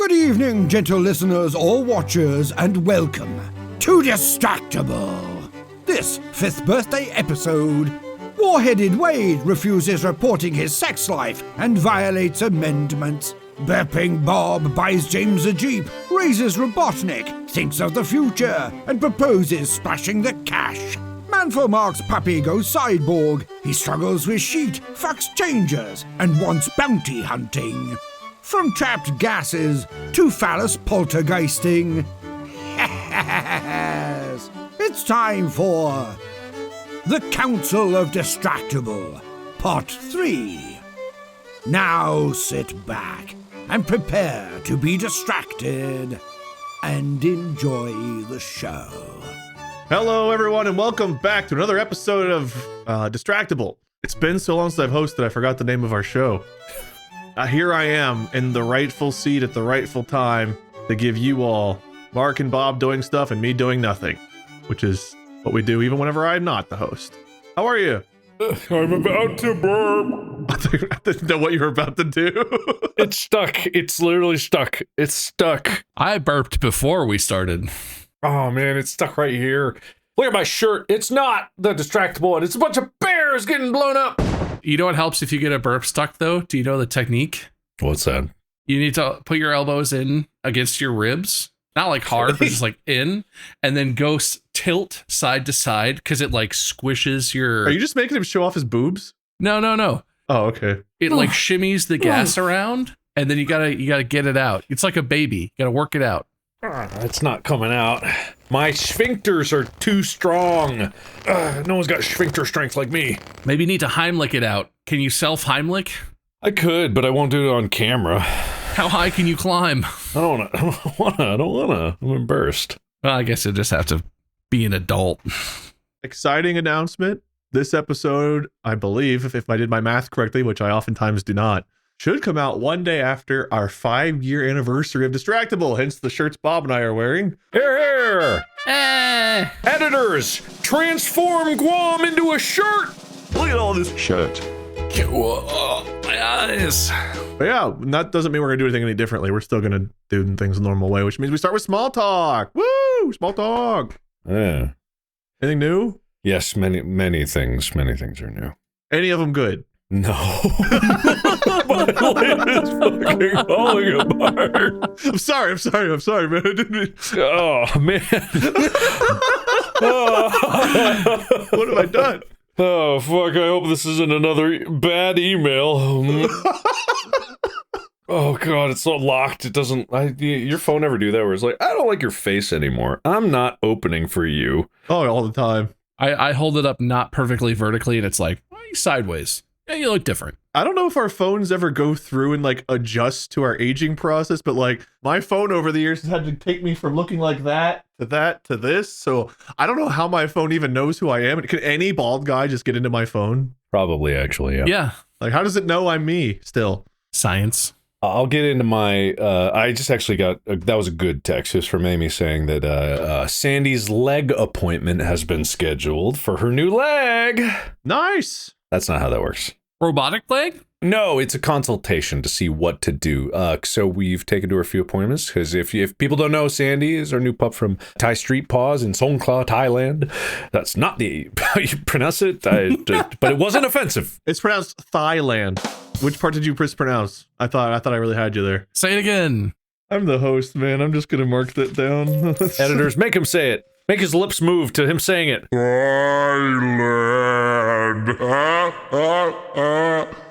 Good evening, gentle listeners or watchers, and welcome to Distractible. This 5th birthday episode, Warheaded Wade refuses reporting his sex life and violates amendments. Burping Bob buys James a Jeep, raises Robotnik, thinks of the future, and proposes splashing the cash. Manful Mark's puppy goes cyborg. He struggles with sheet, fucks changers, and wants bounty hunting. From trapped gases to phallus poltergeisting. Yes, it's time for The Council of Distractible, Part 3. Now sit back and prepare to be distracted and enjoy the show. Hello, everyone, and welcome back to another episode of Distractible. It's been so long since I've hosted, I forgot the name of our show. Here I am in the rightful seat at the rightful time to give you all Mark and Bob doing stuff and me doing nothing, which is what we do even whenever I'm not the host. How are you? I'm about to burp. I didn't know what you were about to do. It's stuck. It's literally stuck. It's stuck. I burped before we started. Oh, man, it's stuck right here. Look at my shirt. It's not the Distractible one. It's a bunch of bears getting blown up. You know what helps if you get a burp stuck, though? Do you know the technique? What's that? You need to put your elbows in against your ribs. Not like hard, but just like in. And then go tilt side to side because it like squishes your... Are you just making him show off his boobs? No. Oh, okay. It like shimmies the gas around, and then you gotta get it out. It's like a baby. You gotta work it out. It's not coming out. My sphincters are too strong. No one's got sphincter strength like me. Maybe you need to Heimlich it out. Can you self-Heimlich? I could, but I won't do it on camera. How high can you climb? I don't wanna. I'm embarrassed. Well, I guess you just have to be an adult. Exciting announcement. This episode, I believe, if I did my math correctly, which I oftentimes do not, should come out one day after our 5-year anniversary of Distractible, hence the shirts Bob and I are wearing. Here! Editors, transform Guam into a shirt! Look at all this Shirt. My eyes. But yeah, that doesn't mean we're going to do anything any differently. We're still going to do things the normal way, which means we start with small talk. Woo! Small talk. Yeah. Anything new? Yes, many things are new. Any of them good? No. My lid is fucking falling apart. I'm sorry, man. I didn't mean... Oh, man. What have I done? Oh, fuck. I hope this isn't another bad email. Oh, God. It's so locked. It doesn't... your phone ever do that where it's like, I don't like your face anymore. I'm not opening for you. Oh, all the time. I hold it up not perfectly vertically, and it's like, sideways. Yeah, you look different. I don't know if our phones ever go through and like adjust to our aging process, but like my phone over the years has had to take me from looking like that to this. So I don't know how my phone even knows who I am. Could any bald guy just get into my phone? Probably, actually, yeah. Yeah. Like, how does it know I'm me still? Science. I'll get into my, I just actually got, that was a good text. It was from Amy saying that Sandy's leg appointment has been scheduled for her new leg. Nice. That's not how that works. Robotic leg? No, it's a consultation to see what to do. So we've taken to her a few appointments because if people don't know, Sandy is our new pup from Thai Street Paws in Songkhla, Thailand. That's not how you pronounce it, but it wasn't offensive. It's pronounced Thailand. Which part did you mispronounce? I thought I really had you there. Say it again. I'm the host, man. I'm just gonna mark that down. Editors, make him say it. Make his lips move to him saying it.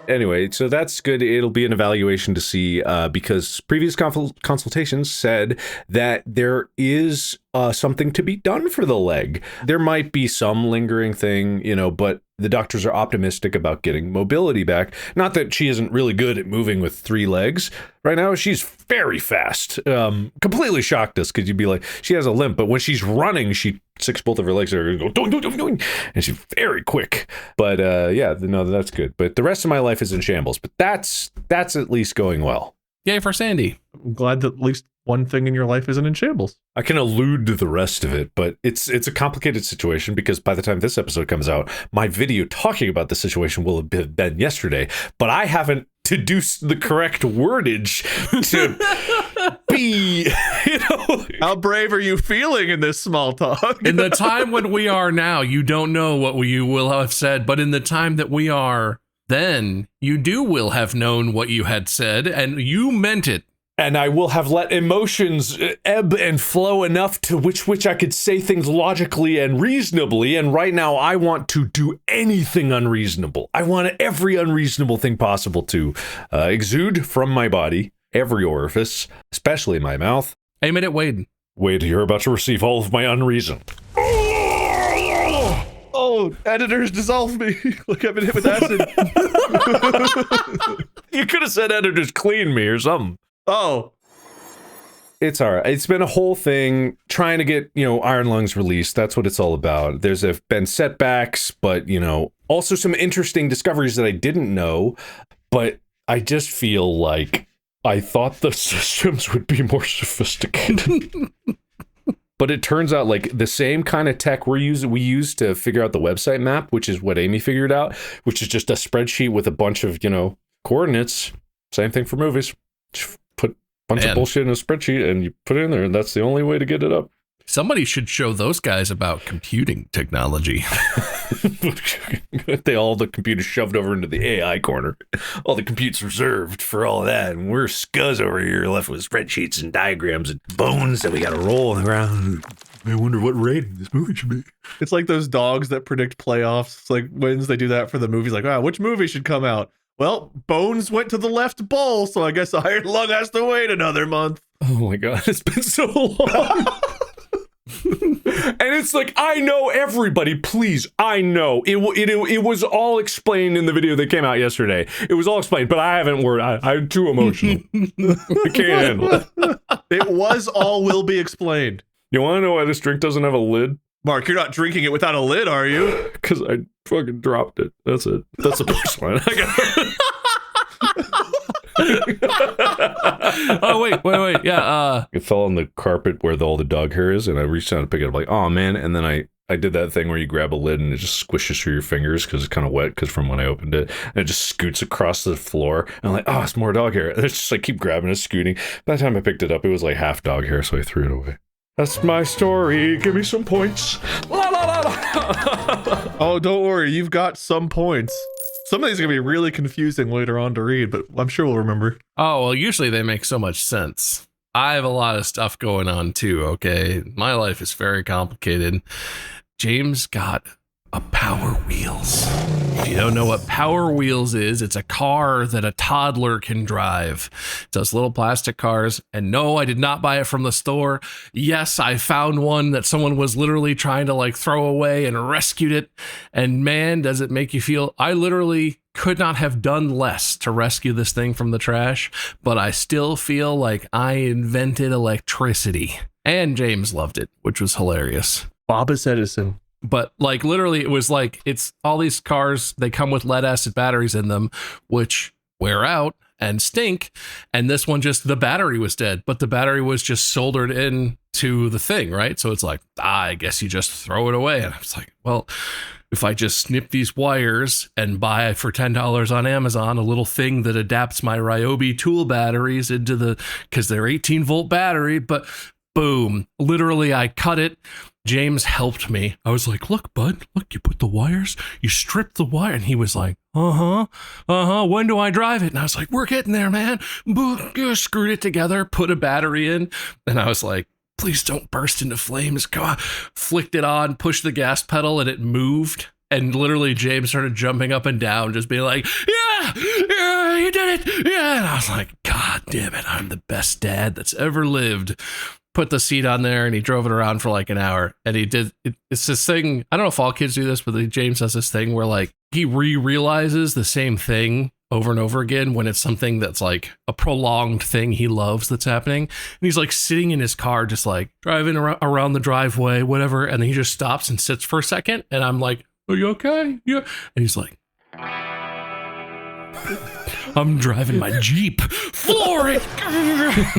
Anyway, so that's good. It'll be an evaluation to see, because previous consultations said that there is something to be done for the leg. There might be some lingering thing, but the doctors are optimistic about getting mobility back. Not that she isn't really good at moving with 3 legs. Right now, she's very fast. Completely shocked us because you'd be like, she has a limp, but when she's running, she sticks both of her legs there and go, doing, and she's very quick. But yeah, no, that's good. But the rest of my life is in shambles. But that's at least going well. Yay for Sandy. I'm glad that at least one thing in your life isn't in shambles. I can allude to the rest of it, but it's a complicated situation because by the time this episode comes out, my video talking about the situation will have been yesterday, but I haven't deduced the correct wordage to really, How brave are you feeling in this small talk? In the time when we are now, you don't know what you will have said, but in the time that we are then, you will have known what you had said, and you meant it. And I will have let emotions ebb and flow enough to which I could say things logically and reasonably. And right now, I want to do anything unreasonable. I want every unreasonable thing possible to exude from my body, every orifice, especially my mouth. Aim it at Wade. Wade, you're about to receive all of my unreason. Oh, editors, dissolve me. Look, I've been hit with acid. You could have said editors clean me or something. Oh. It's all right. It's been a whole thing trying to get, Iron Lungs released. That's what it's all about. There's been setbacks, but, also some interesting discoveries that I didn't know. But I just feel like I thought the systems would be more sophisticated. But it turns out like the same kind of tech we use to figure out the website map, which is what Amy figured out, which is just a spreadsheet with a bunch of, coordinates. Same thing for movies. Put a bunch of bullshit in a spreadsheet and you put it in there, and that's the only way to get it up. Somebody should show those guys about computing technology. All the computers shoved over into the AI corner. All the computes reserved for all of that. And we're scuzz over here left with spreadsheets and diagrams and bones that we got to roll on the ground. I wonder what rating this movie should be. It's like those dogs that predict playoffs. It's like wins, they do that for the movies. Like, which movie should come out? Well, Bones went to the left bowl, so I guess Iron Lung has to wait another month. Oh my god, it's been so long. And it's like, I know everybody, please, I know. It was all explained in the video that came out yesterday. It was all explained, but I haven't I'm too emotional. I can't handle it. It was all will be explained. You want to know why this drink doesn't have a lid? Mark, you're not drinking it without a lid, are you? Because I fucking dropped it. That's it. That's the punchline. Oh, wait. Yeah. It fell on the carpet where all the dog hair is, and I reached down to pick it up like, oh man. And then I did that thing where you grab a lid and it just squishes through your fingers because it's kind of wet because from when I opened it, and it just scoots across the floor. And I'm like, oh, it's more dog hair. And it's just like keep grabbing it, scooting. By the time I picked it up, it was like half dog hair, so I threw it away. That's my story. Give me some points. La, la, la, la. Oh, don't worry. You've got some points. Some of these are going to be really confusing later on to read, but I'm sure we'll remember. Oh, well, usually they make so much sense. I have a lot of stuff going on too, okay? My life is very complicated. James got a Power Wheels. If you don't know what Power Wheels is, it's a car that a toddler can drive. It's those little plastic cars. And no, I did not buy it from the store. Yes, I found one that someone was literally trying to like throw away and rescued it. And man, does it make you feel, I literally could not have done less to rescue this thing from the trash, but I still feel like I invented electricity. And James loved it, which was hilarious. Thomas Edison. But like literally it was like, it's all these cars, they come with lead acid batteries in them, which wear out and stink. And this one just, the battery was dead, but the battery was just soldered in to the thing, right? So it's like, I guess you just throw it away. And I was like, well, if I just snip these wires and buy for $10 on Amazon a little thing that adapts my Ryobi tool batteries into because they're 18-volt battery, but boom, literally I cut it. James helped me. I was like, look, bud, look, you put the wires, you strip the wire. And he was like, when do I drive it? And I was like, we're getting there, man. Screwed it together, put a battery in. And I was like, please don't burst into flames. Go on. Flicked it on, pushed the gas pedal, and it moved. And literally James started jumping up and down, just being like, yeah, you did it. Yeah. And I was like, God damn it, I'm the best dad that's ever lived. Put the seat on there and he drove it around for like an hour. And he did, it's this thing, I don't know if all kids do this, but James does this thing where like he realizes the same thing over and over again when it's something that's like a prolonged thing he loves that's happening. And he's like sitting in his car, just like driving around the driveway, whatever. And then he just stops and sits for a second. And I'm like, are you okay? Yeah. And he's like, I'm driving my Jeep. Floor it.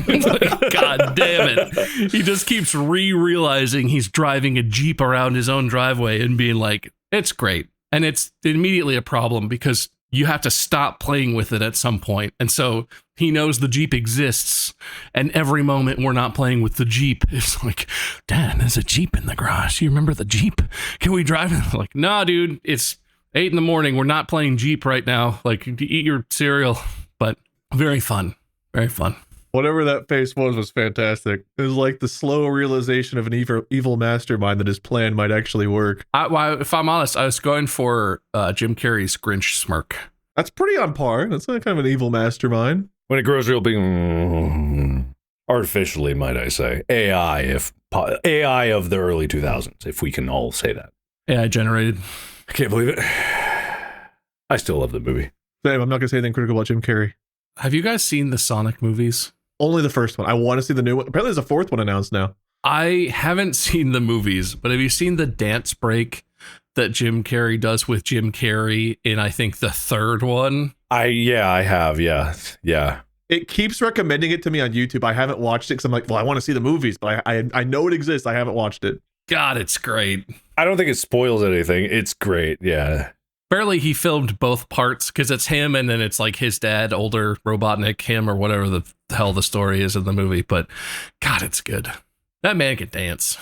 Like, God damn it. He just keeps realizing he's driving a Jeep around his own driveway and being like, it's great. And it's immediately a problem because you have to stop playing with it at some point. And so He knows the Jeep exists, and every moment we're not playing with the Jeep, it's like, Dad, there's a Jeep in the garage. You remember the Jeep? Can we drive it? Like, nah, dude, it's 8 a.m. We're not playing Jeep right now. Like, eat your cereal. But very fun. Very fun. Whatever that face was fantastic. It was like the slow realization of an evil mastermind that his plan might actually work. If I'm honest, I was going for Jim Carrey's Grinch smirk. That's pretty on par. That's not kind of an evil mastermind. When it grows real big, artificially, might I say, AI of the early 2000s, if we can all say that. AI generated. I can't believe it. I still love the movie. Same, I'm not going to say anything critical about Jim Carrey. Have you guys seen the Sonic movies? Only the first one. I want to see the new one. Apparently there's a fourth one announced now. I haven't seen the movies, but have you seen the dance break that Jim Carrey does with Jim Carrey in, I think, the third one? I have. Yeah. It keeps recommending it to me on YouTube. I haven't watched it because I'm like, well, I want to see the movies, but I know it exists. I haven't watched it. God, it's great. I don't think it spoils anything. It's great. Yeah. Apparently he filmed both parts because it's him and then it's like his dad, older Robotnik, him, or whatever the hell the story is in the movie. But God, it's good. That man can dance.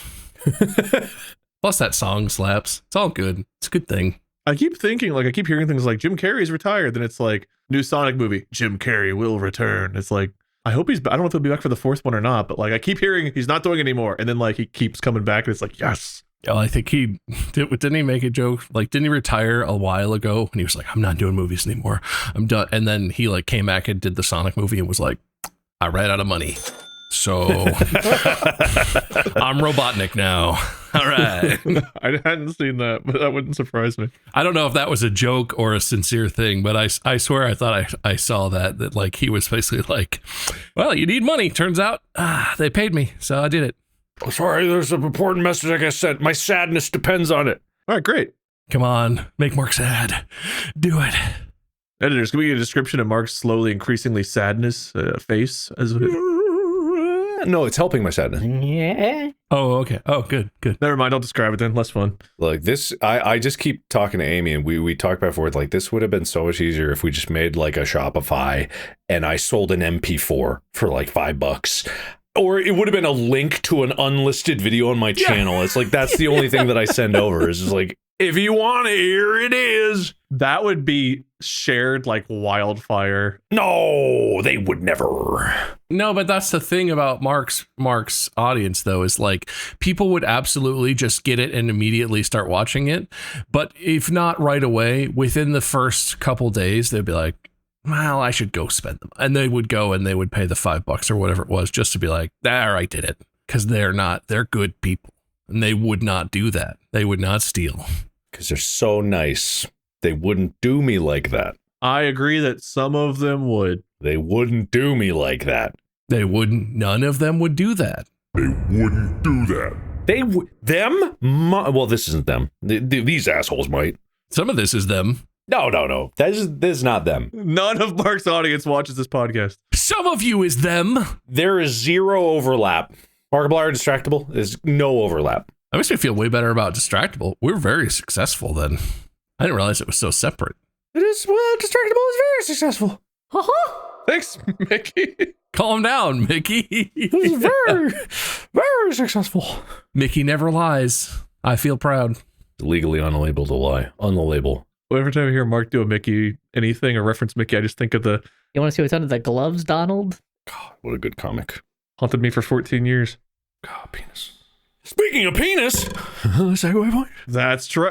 Plus that song slaps. It's all good. It's a good thing. I keep thinking, I keep hearing things like Jim Carrey's retired. Then it's like new Sonic movie. Jim Carrey will return. It's like, I hope I don't know if he'll be back for the fourth one or not, but I keep hearing he's not doing it anymore. And then he keeps coming back and it's like, yes. Oh, I think didn't he make a joke? Didn't he retire a while ago? And he was like, I'm not doing movies anymore. I'm done. And then he came back and did the Sonic movie and was like, I ran out of money. So I'm Robotnik now. All right. I hadn't seen that, but that wouldn't surprise me. I don't know if that was a joke or a sincere thing, but I swear I thought I saw that he was basically like, well, you need money. Turns out they paid me. So I did it. Sorry, there's an important message I guess sent. My sadness depends on it. All right, great. Come on, make Mark sad. Do it. Editors, can we get a description of Mark's slowly increasingly sadness face? No, it's helping my sadness. Yeah. Oh, okay. Oh, good. Never mind. I'll describe it then. Less fun. This, I just keep talking to Amy, and we talked about before. This would have been so much easier if we just made a Shopify, and I sold an MP4 for $5. Or it would have been a link to an unlisted video on my channel. It's that's the only thing that I send over. Is just if you want it, here it is. That would be shared like wildfire. No, they would never. No, but that's the thing about Mark's audience, though, is people would absolutely just get it and immediately start watching it. But if not right away, within the first couple days, they'd be like, well, I should go spend them. And they would go and they would pay the $5 or whatever it was just to be like, there, I did it. Because they're good people. And they would not do that. They would not steal. Because they're so nice. They wouldn't do me like that. I agree that some of them would. They wouldn't do me like that. They wouldn't. None of them would do that. They wouldn't do that. Them? Well, this isn't them. These assholes might. Some of this is them. No. This is not them. None of Mark's audience watches this podcast. Some of you is them. There is zero overlap. Markiplier Distractible is no overlap. That makes me feel way better about Distractible. We're very successful then. I didn't realize it was so separate. It is. Well, Distractible is very successful. Thanks, Mickey. Calm down, Mickey. It's very, very successful. Mickey never lies. I feel proud. Legally unable to lie. On the label. Every time I hear Mark do a Mickey anything or reference Mickey, I just think of You want to see what's under the gloves, Donald? God, what a good comic. Haunted me for 14 years. God, penis. Speaking of penis, segue point. That's true.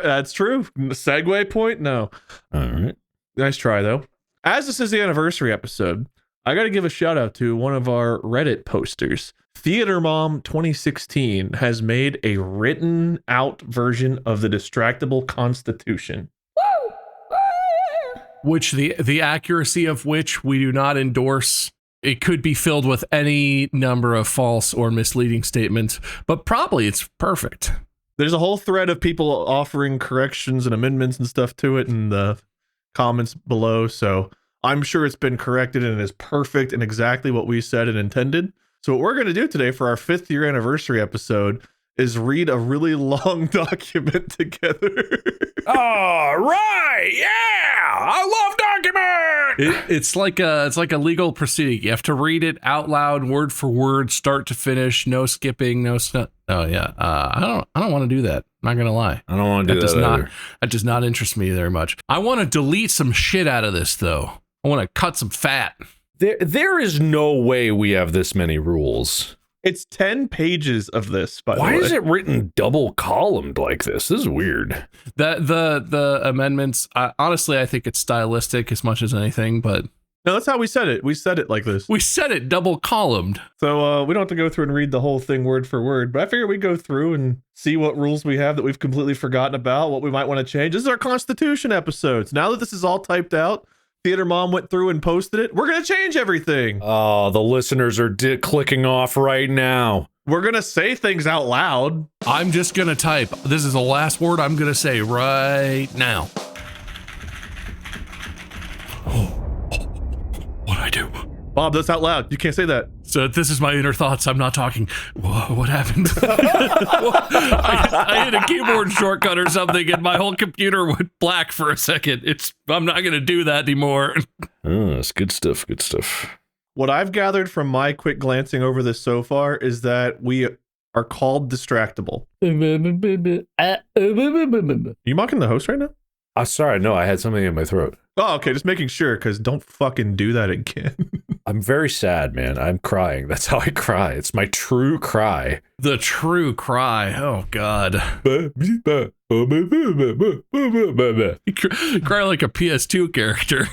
Segue point? No. All right. Nice try, though. As this is the anniversary episode, I got to give a shout out to one of our Reddit posters. Theater Mom 2016 has made a written out version of the Distractible Constitution. Which the accuracy of which we do not endorse. It could be filled with any number of false or misleading statements, but probably it's perfect. There's a whole thread of people offering corrections and amendments and stuff to it in the comments below, so I'm sure it's been corrected and it is perfect and exactly what we said and intended. So what we're going to do today for our 5th year anniversary episode is read a really long document together. All right, yeah, I love document. It's like a legal proceeding. You have to read it out loud, word for word, start to finish, no skipping, no stuff. Oh yeah, I don't want to do that. I'm not gonna lie. I don't want to do that. That does not interest me very much. I want to delete some shit out of this though. I want to cut some fat. There is no way we have this many rules. It's 10 pages of this, by the way. Why is it written double columned like this? This is weird. The amendments, honestly, I think it's stylistic as much as anything, but no, that's how we said it. We said it like this. We said it double columned. So we don't have to go through and read the whole thing word for word, but I figured we'd go through and see what rules we have that we've completely forgotten about, what we might want to change. This is our Constitution episodes. Now that this is all typed out, Theater Mom went through and posted it. We're going to change everything. Oh, the listeners are clicking off right now. We're going to say things out loud. I'm just going to type. This is the last word I'm going to say right now. What'd I do? Bob, that's out loud. You can't say that. So this is my inner thoughts. I'm not talking. What happened? I hit a keyboard shortcut or something, and my whole computer went black for a second. I'm not going to do that anymore. Oh, that's good stuff. Good stuff. What I've gathered from my quick glancing over this so far is that we are called Distractible. Are you mocking the host right now? Sorry, no, I had something in my throat. Oh, okay, just making sure, because don't fucking do that again. I'm very sad, man. I'm crying. That's how I cry. It's my true cry. The true cry. Oh, God. You cry like a PS2 character.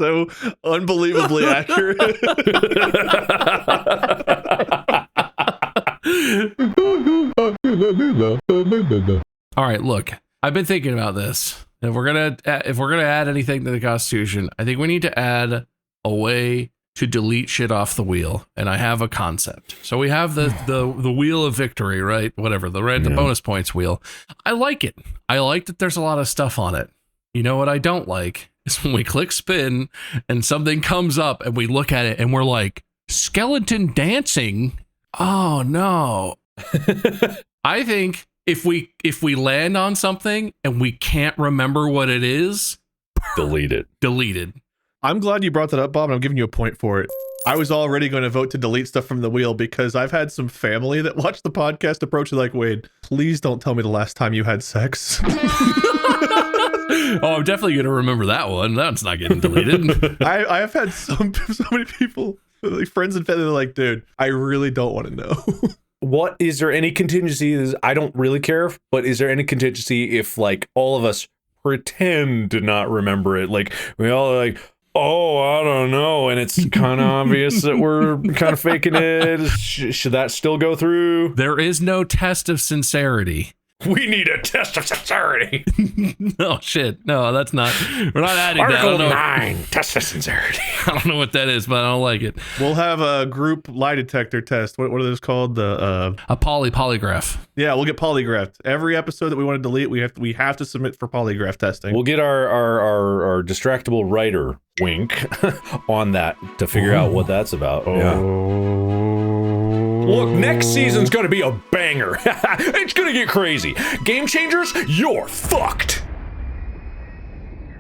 So unbelievably accurate. All right, look, I've been thinking about this. If we're gonna add anything to the Constitution, I think we need to add a way to delete shit off the wheel. And I have a concept. So we have the wheel of victory, right? Whatever, the bonus points wheel. I like it. I like that there's a lot of stuff on it. You know what I don't like is when we click spin and something comes up and we look at it and we're like, skeleton dancing? Oh no. I think if we land on something and we can't remember what it is, delete it. Deleted. I'm glad you brought that up, Bob, and I'm giving you a point for it. I was already going to vote to delete stuff from the wheel because I've had some family that watch the podcast approach it like, Wade, please don't tell me the last time you had sex. Oh, I'm definitely going to remember that one. That's not getting deleted. I have had so many people, like friends and family, they're like, dude, I really don't want to know. What is there any contingency? I don't really care, but is there any contingency if like all of us pretend to not remember it? Like we all like, oh, I don't know, and it's kind of obvious that we're kind of faking it. Should that still go through? There is no test of sincerity. We need a test of sincerity. No, shit. No, that's not. We're not adding Article that. 9, test of sincerity. I don't know what that is, but I don't like it. We'll have a group lie detector test. What are those called? A polygraph. Yeah, we'll get polygraphed. Every episode that we want to delete, we have to submit for polygraph testing. We'll get our distractible writer wink on that to figure out what that's about. Look, next season's gonna be a banger. It's gonna get crazy. Game changers, you're fucked.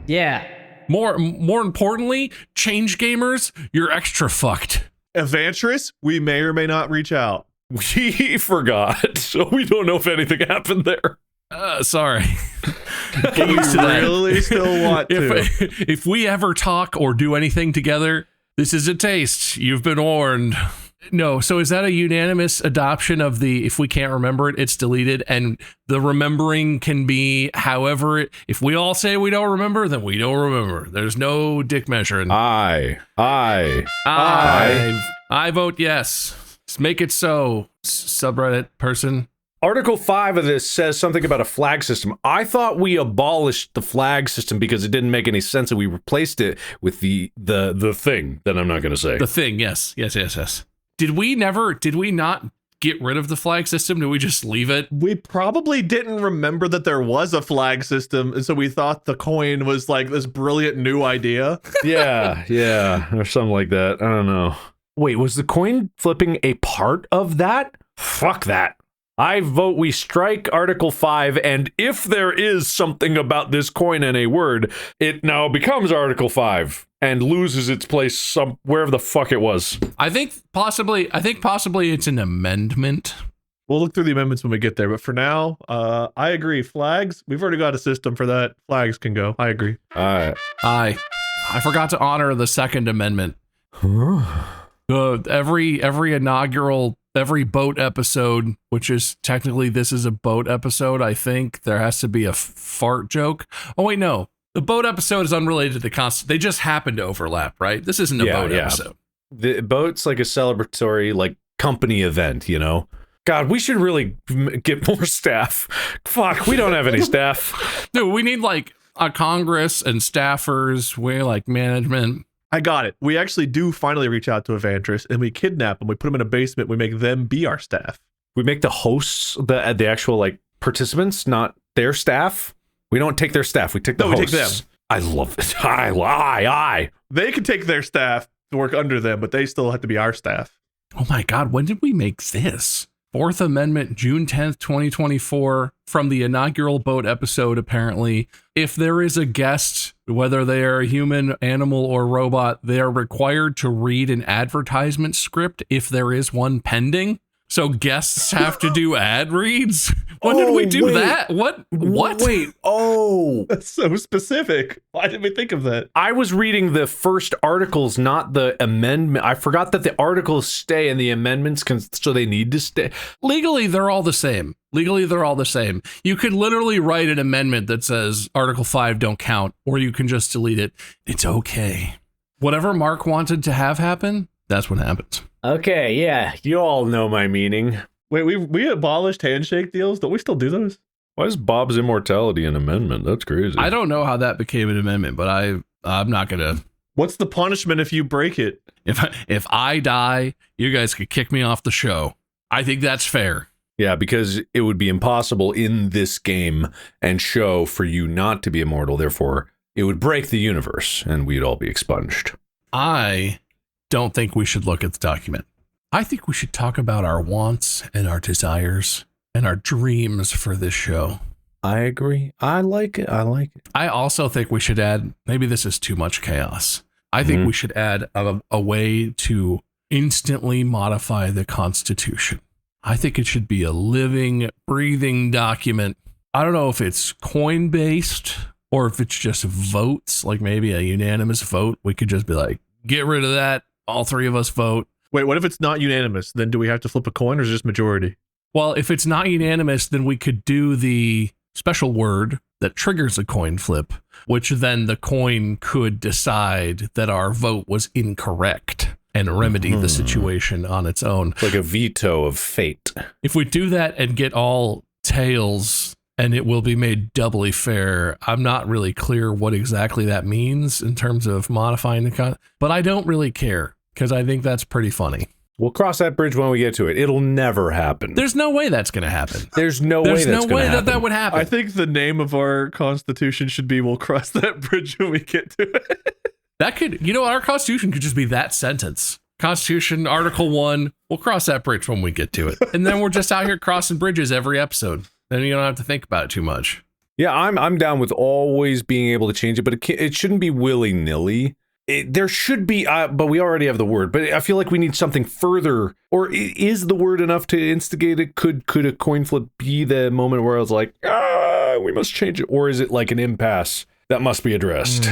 Yeah. More importantly, change gamers, you're extra fucked. Evantress, we may or may not reach out. We forgot, so we don't know if anything happened there. Sorry. Get used to that. Really still want to. If we ever talk or do anything together, this is a taste. You've been warned. No, so is that a unanimous adoption of the if we can't remember it, it's deleted, and the remembering can be however if we all say we don't remember, then we don't remember. There's no dick measuring. I vote yes. Just make it so, subreddit person. Article 5 of this says something about a flag system. I thought we abolished the flag system because it didn't make any sense, and we replaced it with the thing that I'm not going to say. The thing, yes. Did we not get rid of the flag system? Did we just leave it? We probably didn't remember that there was a flag system, and so we thought the coin was like this brilliant new idea. Yeah, or something like that. I don't know. Wait, was the coin flipping a part of that? Fuck that. I vote we strike Article 5, and if there is something about this coin and a word, it now becomes Article 5 and loses its place wherever the fuck it was. I think possibly it's an amendment. We'll look through the amendments when we get there, but for now, I agree. Flags, we've already got a system for that. Flags can go. I agree. I forgot to honor the Second Amendment. Every inaugural, every boat episode, which is technically this is a boat episode, I think there has to be a fart joke. Oh wait, no. The boat episode is unrelated to the Constitution. They just happen to overlap, right? This isn't a boat episode. The boat's like a celebratory, like, company event, you know? God, we should really get more staff. Fuck, we don't have any staff. Dude, we need like a Congress and staffers. We're like management. I got it. We actually do finally reach out to Evantris and we kidnap them. We put them in a basement. We make them be our staff. We make the hosts the actual like participants, not their staff. We don't take their staff. We take the hosts. We take them. I love it. I. They can take their staff to work under them, but they still have to be our staff. Oh my God, when did we make this? Fourth Amendment, June 10th, 2024, from the inaugural boat episode, apparently. If there is a guest, whether they are a human, animal, or robot, they are required to read an advertisement script if there is one pending. So guests have to do ad reads? When did we do that? What? Wait, That's so specific. Why didn't we think of that? I was reading the first articles, not the amendment. I forgot that the articles stay and the amendments so they need to stay. Legally, they're all the same. You could literally write an amendment that says Article 5 don't count, or you can just delete it. It's okay. Whatever Mark wanted to have happen, that's what happens. Okay, yeah, you all know my meaning. Wait, we abolished handshake deals? Don't we still do those? Why is Bob's immortality an amendment? That's crazy. I don't know how that became an amendment, but I'm not gonna. What's the punishment if you break it? If I die, you guys could kick me off the show. I think that's fair. Yeah, because it would be impossible in this game and show for you not to be immortal. Therefore, it would break the universe and we'd all be expunged. I don't think we should look at the document. I think we should talk about our wants and our desires and our dreams for this show. I agree. I like it. I also think we should add, maybe this is too much chaos. I think we should add a way to instantly modify the Constitution. I think it should be a living, breathing document. I don't know if it's coin-based or if it's just votes, like maybe a unanimous vote. We could just be like, get rid of that. All three of us vote. Wait, what if it's not unanimous? Then do we have to flip a coin or is it just majority? Well, if it's not unanimous, then we could do the special word that triggers a coin flip, which then the coin could decide that our vote was incorrect and remedy the situation on its own. It's like a veto of fate. If we do that and get all tails and it will be made doubly fair, I'm not really clear what exactly that means in terms of modifying the but I don't really care because I think that's pretty funny. We'll cross that bridge when we get to it. It'll never happen. There's no way that's going to happen. There's no way that would happen. I think the name of our Constitution should be "We'll cross that bridge when we get to it." That could, our Constitution could just be that sentence. Constitution, Article 1, we'll cross that bridge when we get to it. And then we're just out here crossing bridges every episode. Then you don't have to think about it too much. Yeah, I'm down with always being able to change it, but it shouldn't be willy-nilly. There should be, but we already have the word. But I feel like we need something further. Or is the word enough to instigate it? Could a coin flip be the moment where I was like, we must change it? Or is it like an impasse that must be addressed?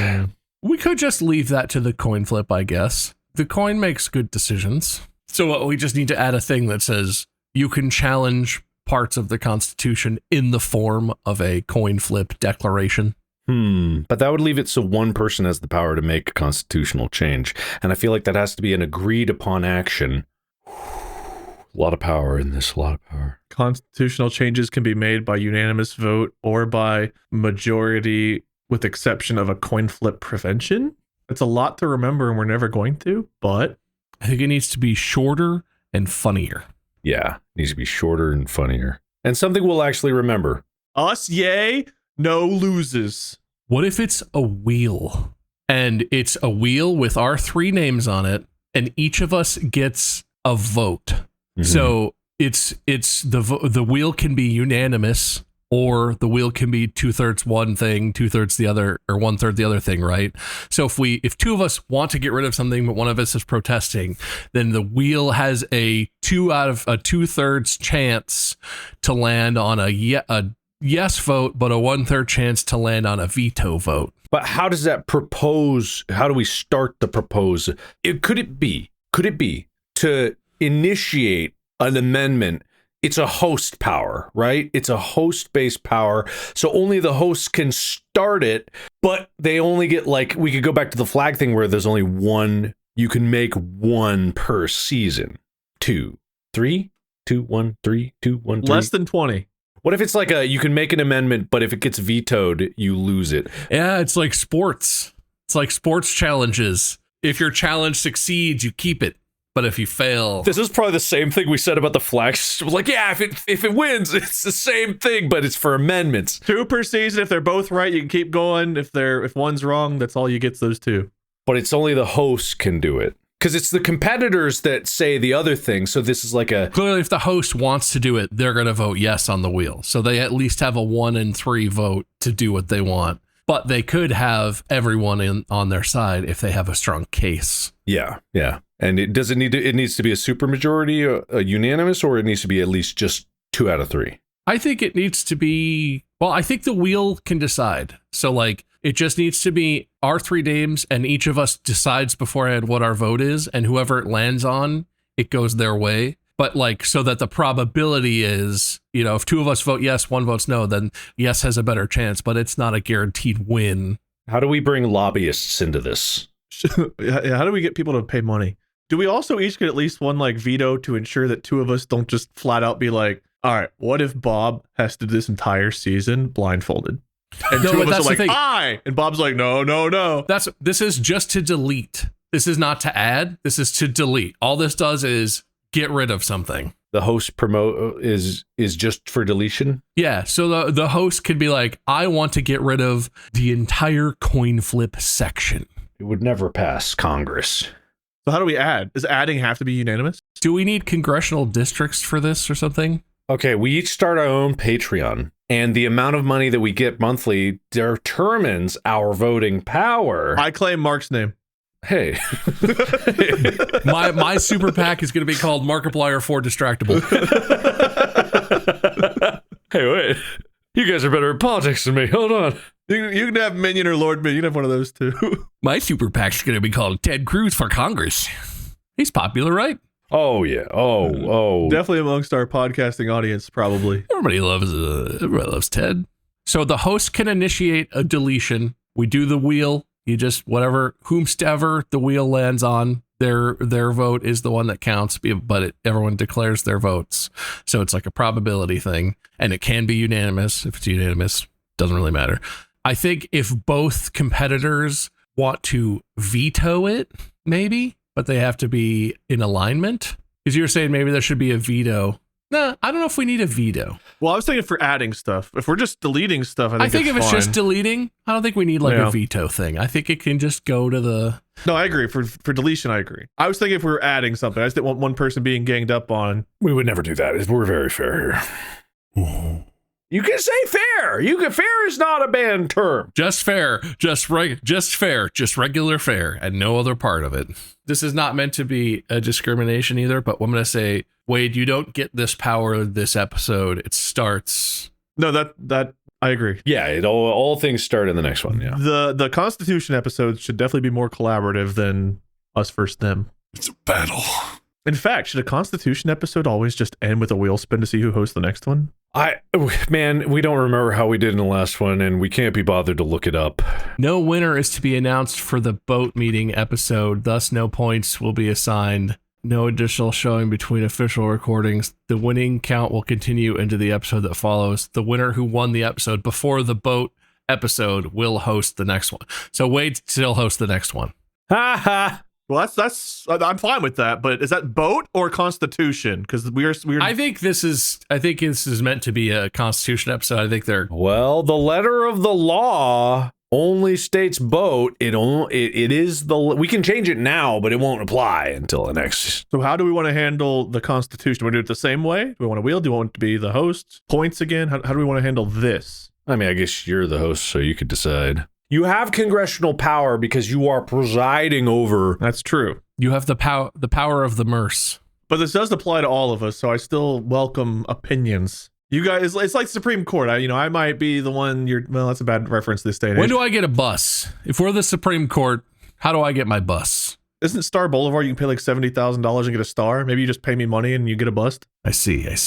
We could just leave that to the coin flip, I guess. The coin makes good decisions. So we just need to add a thing that says you can challenge parts of the Constitution in the form of a coin flip declaration. But that would leave it so one person has the power to make a constitutional change. And I feel like that has to be an agreed upon action. A lot of power in this, a lot of power. Constitutional changes can be made by unanimous vote or by majority with exception of a coin flip prevention. It's a lot to remember and we're never going to, but I think it needs to be shorter and funnier. Yeah, it needs to be shorter and funnier. And something we'll actually remember. Us, yay, no loses. What if it's a wheel? And it's a wheel with our three names on it, and each of us gets a vote. So it's the wheel can be unanimous, or the wheel can be 2/3 one thing, 2/3 the other, or 1/3 the other thing, right? So if two of us want to get rid of something, but one of us is protesting, then the wheel has a 2/3 chance to land on a yes vote, but a 1/3 chance to land on a veto vote. But how does that propose? How do we start the propose? Could it be to initiate an amendment? It's a host power, right? It's a host-based power. So only the hosts can start it, but they only get we could go back to the flag thing where there's only one, you can make one per season. 2, 3, 2, 1, 3, 2, 1, 3. Less than 20. What if it's you can make an amendment, but if it gets vetoed, you lose it? Yeah, it's like sports. It's like sports challenges. If your challenge succeeds, you keep it. But if you fail... This is probably the same thing we said about the flags. If it wins, it's the same thing, but it's for amendments. 2 per season. If they're both right, you can keep going. If one's wrong, that's all you get, those 2. But it's only the hosts can do it. Because it's the competitors that say the other thing. So this is Clearly, if the host wants to do it, they're going to vote yes on the wheel. So they at least have a 1 in 3 vote to do what they want. But they could have everyone on their side if they have a strong case. Yeah. And it needs to be a supermajority, a unanimous, or it needs to be at least just 2 out of 3. I think it needs to be, I think the wheel can decide. So it just needs to be our 3 names, and each of us decides beforehand what our vote is, and whoever it lands on, it goes their way. But so that the probability is, if 2 of us vote yes, 1 votes no, then yes has a better chance, but it's not a guaranteed win. How do we bring lobbyists into this? How do we get people to pay money? Do we also each get at least one veto to ensure that 2 of us don't just flat out be all right, what if Bob has to do this entire season blindfolded? And 2 of us are aye! And Bob's no. This is just to delete. This is not to add. This is to delete. All this does is get rid of something. The host promote is just for deletion? Yeah, so the host could be I want to get rid of the entire coin flip section. It would never pass Congress. So how do we add? Does adding have to be unanimous? Do we need congressional districts for this or something? Okay, we each start our own Patreon, and the amount of money that we get monthly determines our voting power. I claim Mark's name. Hey. My super PAC is going to be called Markiplier for Distractible. Hey, wait. You guys are better at politics than me. Hold on. You can have Minion or Lord Minion. You can have one of those too. My super PAC is going to be called Ted Cruz for Congress. He's popular, right? Oh, yeah. Oh. Definitely amongst our podcasting audience, probably. Everybody loves Ted. So the host can initiate a deletion. We do the wheel. You just, whomstever the wheel lands on, their vote is the one that counts, but everyone declares their votes. So it's like a probability thing, and it can be unanimous. If it's unanimous, doesn't really matter. I think if both competitors want to veto it, maybe, but they have to be in alignment. Because you were saying maybe there should be a veto. No, I don't know if we need a veto. Well, I was thinking for adding stuff. If we're just deleting stuff, I think if it's fine. Just deleting, I don't think we need a veto thing. I think it can just go to the... No, I agree. For deletion, I agree. I was thinking if we were adding something, I just didn't want one person being ganged up on. We would never do that. We're very fair here. You can say fair. Fair is not a banned term. Just fair. Just fair. Just regular fair, and no other part of it. This is not meant to be a discrimination either, but I'm going to say, Wade, you don't get this power this episode. It starts. No, that I agree. Yeah, all things start in the next one. Yeah. The Constitution episodes should definitely be more collaborative than us versus them. It's a battle. In fact, should a Constitution episode always just end with a wheel spin to see who hosts the next one? We don't remember how we did in the last one, and we can't be bothered to look it up. No winner is to be announced for the boat meeting episode, thus no points will be assigned. No additional showing between official recordings. The winning count will continue into the episode that follows. The winner who won the episode before the boat episode will host the next one. So Wade still hosts the next one. Ha ha. Well, that's I'm fine with that, but is that boat or Constitution? Because we're I think this is meant to be a Constitution episode. I think they're well, the letter of the law only states boat. It is we can change it now, but it won't apply until the next. So how do we want to handle the Constitution? Do we do it the same way? Do we want to wheel? Do we want it to be the host? Points again? How do we want to handle this? I mean, I guess you're the host, so you could decide. You have congressional power because you are presiding over. That's true. You have the power of the Merce. But this does apply to all of us, so I still welcome opinions. You guys, it's like Supreme Court. I might be the one well, that's a bad reference this day and age. When do I get a bus? If we're the Supreme Court, how do I get my bus? Isn't Star Boulevard, you can pay like $70,000 and get a star? Maybe you just pay me money and you get a bust? I see. Is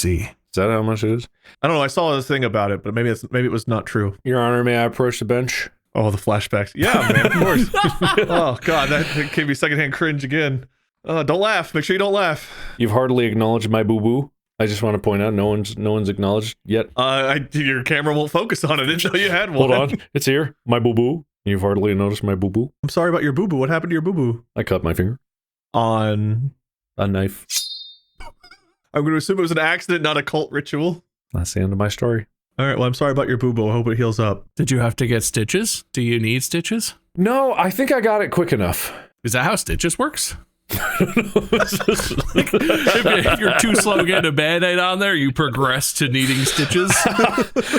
that how much it is? I don't know. I saw this thing about it, but maybe it was not true. Your Honor, may I approach the bench? Oh, the flashbacks. Yeah, man, of course. Oh, God, that gave me secondhand cringe again. Don't laugh. Make sure you don't laugh. You've hardly acknowledged my boo-boo. I just want to point out no one's acknowledged yet. Your camera won't focus on it. I didn't know you had one. Hold on. It's here. My boo-boo. You've hardly noticed my boo-boo. I'm sorry about your boo-boo. What happened to your boo-boo? I cut my finger. On a knife. I'm going to assume it was an accident, not a cult ritual. That's the end of my story. All right, well, I'm sorry about your boo-boo. I hope it heals up. Did you have to get stitches? Do you need stitches? No, I think I got it quick enough. Is that how stitches works? If you're too slow getting a Band-Aid on there, you progress to needing stitches.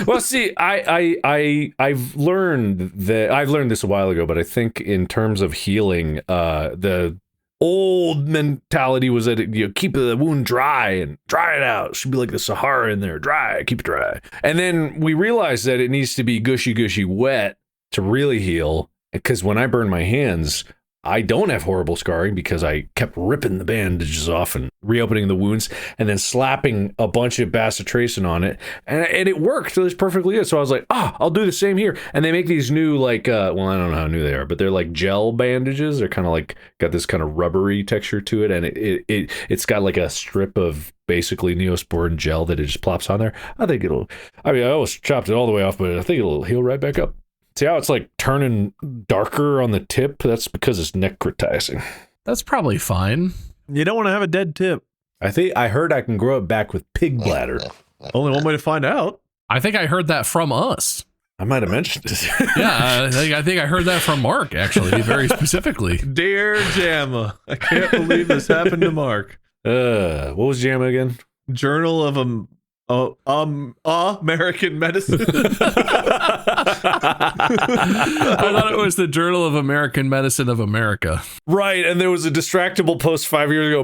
Well, see, I've learned this a while ago, but I think in terms of healing, the old mentality was that keep the wound dry and dry it out. It should be like the Sahara in there, dry, keep it dry. And then we realized that it needs to be gushy wet to really heal. Because when I burn my hands, I don't have horrible scarring because I kept ripping the bandages off and reopening the wounds and then slapping a bunch of bacitracin on it. And it worked. It was perfectly good. So I was like, I'll do the same here. And they make these new, like, well, I don't know how new they are, but they're like gel bandages. They're kind of like, got this kind of rubbery texture to it. And it's got like a strip of basically Neosporin gel that it just plops on there. I almost chopped it all the way off, but I think it'll heal right back up. See how it's like turning darker on the tip? That's because it's necrotizing. That's probably fine. You don't want to have a dead tip. I heard I can grow it back with pig bladder. Only one way to find out. I think I heard that from us. I might have mentioned this. Yeah, I think I heard that from Mark, actually, very specifically. Dear Jamma, I can't believe this happened to Mark. What was Jamma again? Journal of American Medicine. I thought it was the Journal of American Medicine of America. Right, and there was a Distractible post 5 years ago.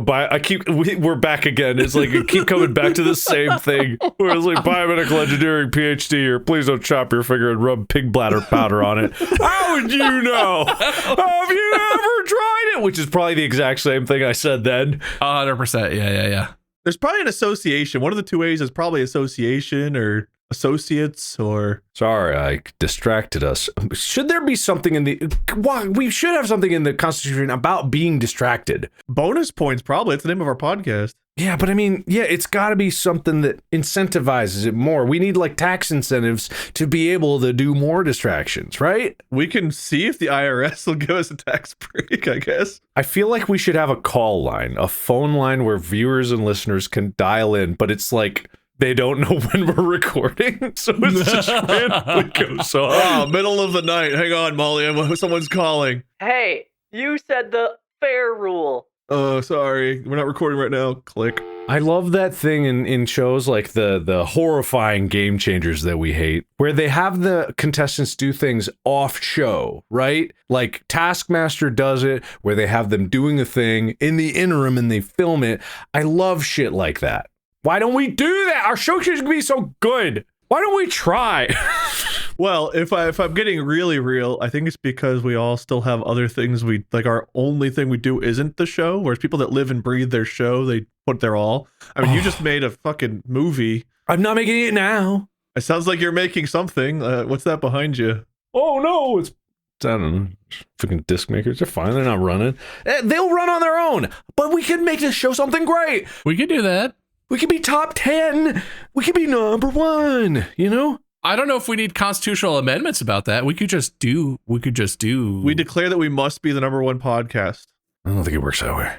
We're back again. It's like I keep coming back to the same thing. Where it's like biomedical engineering PhD, or please don't chop your finger and rub pig bladder powder on it. How would you know? Have you ever tried it? Which is probably the exact same thing I said then. 100%. Yeah. There's probably an association. One of the two ways is probably association or associates or... Sorry, I distracted us. Should there be something in the... Well, we should have something in the Constitution about being distracted. Bonus points, probably. It's the name of our podcast. Yeah, but I mean, it's got to be something that incentivizes it more. We need like tax incentives to be able to do more distractions, right? We can see if the IRS will give us a tax break, I guess. I feel like we should have a call line, a phone line where viewers and listeners can dial in, but it's like they don't know when we're recording, so it's just randomly goes on. Middle of the night. Hang on, Molly, someone's calling. Hey, you said the fair rule. Oh, sorry. We're not recording right now. Click. I love that thing in shows like the horrifying Game Changers that we hate, where they have the contestants do things off show, right? Like Taskmaster does it, where they have them doing a thing in the interim and they film it. I love shit like that. Why don't we do that? Our show should be so good. Why don't we try? Well, if I'm getting really real, I think it's because we all still have other things we like. Our only thing we do isn't the show. Whereas people that live and breathe their show, they put their all. I mean, you just made a fucking movie. I'm not making it now. It sounds like you're making something. What's that behind you? Oh no, I don't know. Freaking disc makers, they're fine. They're not running. They'll run on their own. But we can make this show something great. We could do that. We could be top 10. We could be number 1. You know. I don't know if we need constitutional amendments about that. We declare that we must be the number 1 podcast. I don't think it works that way.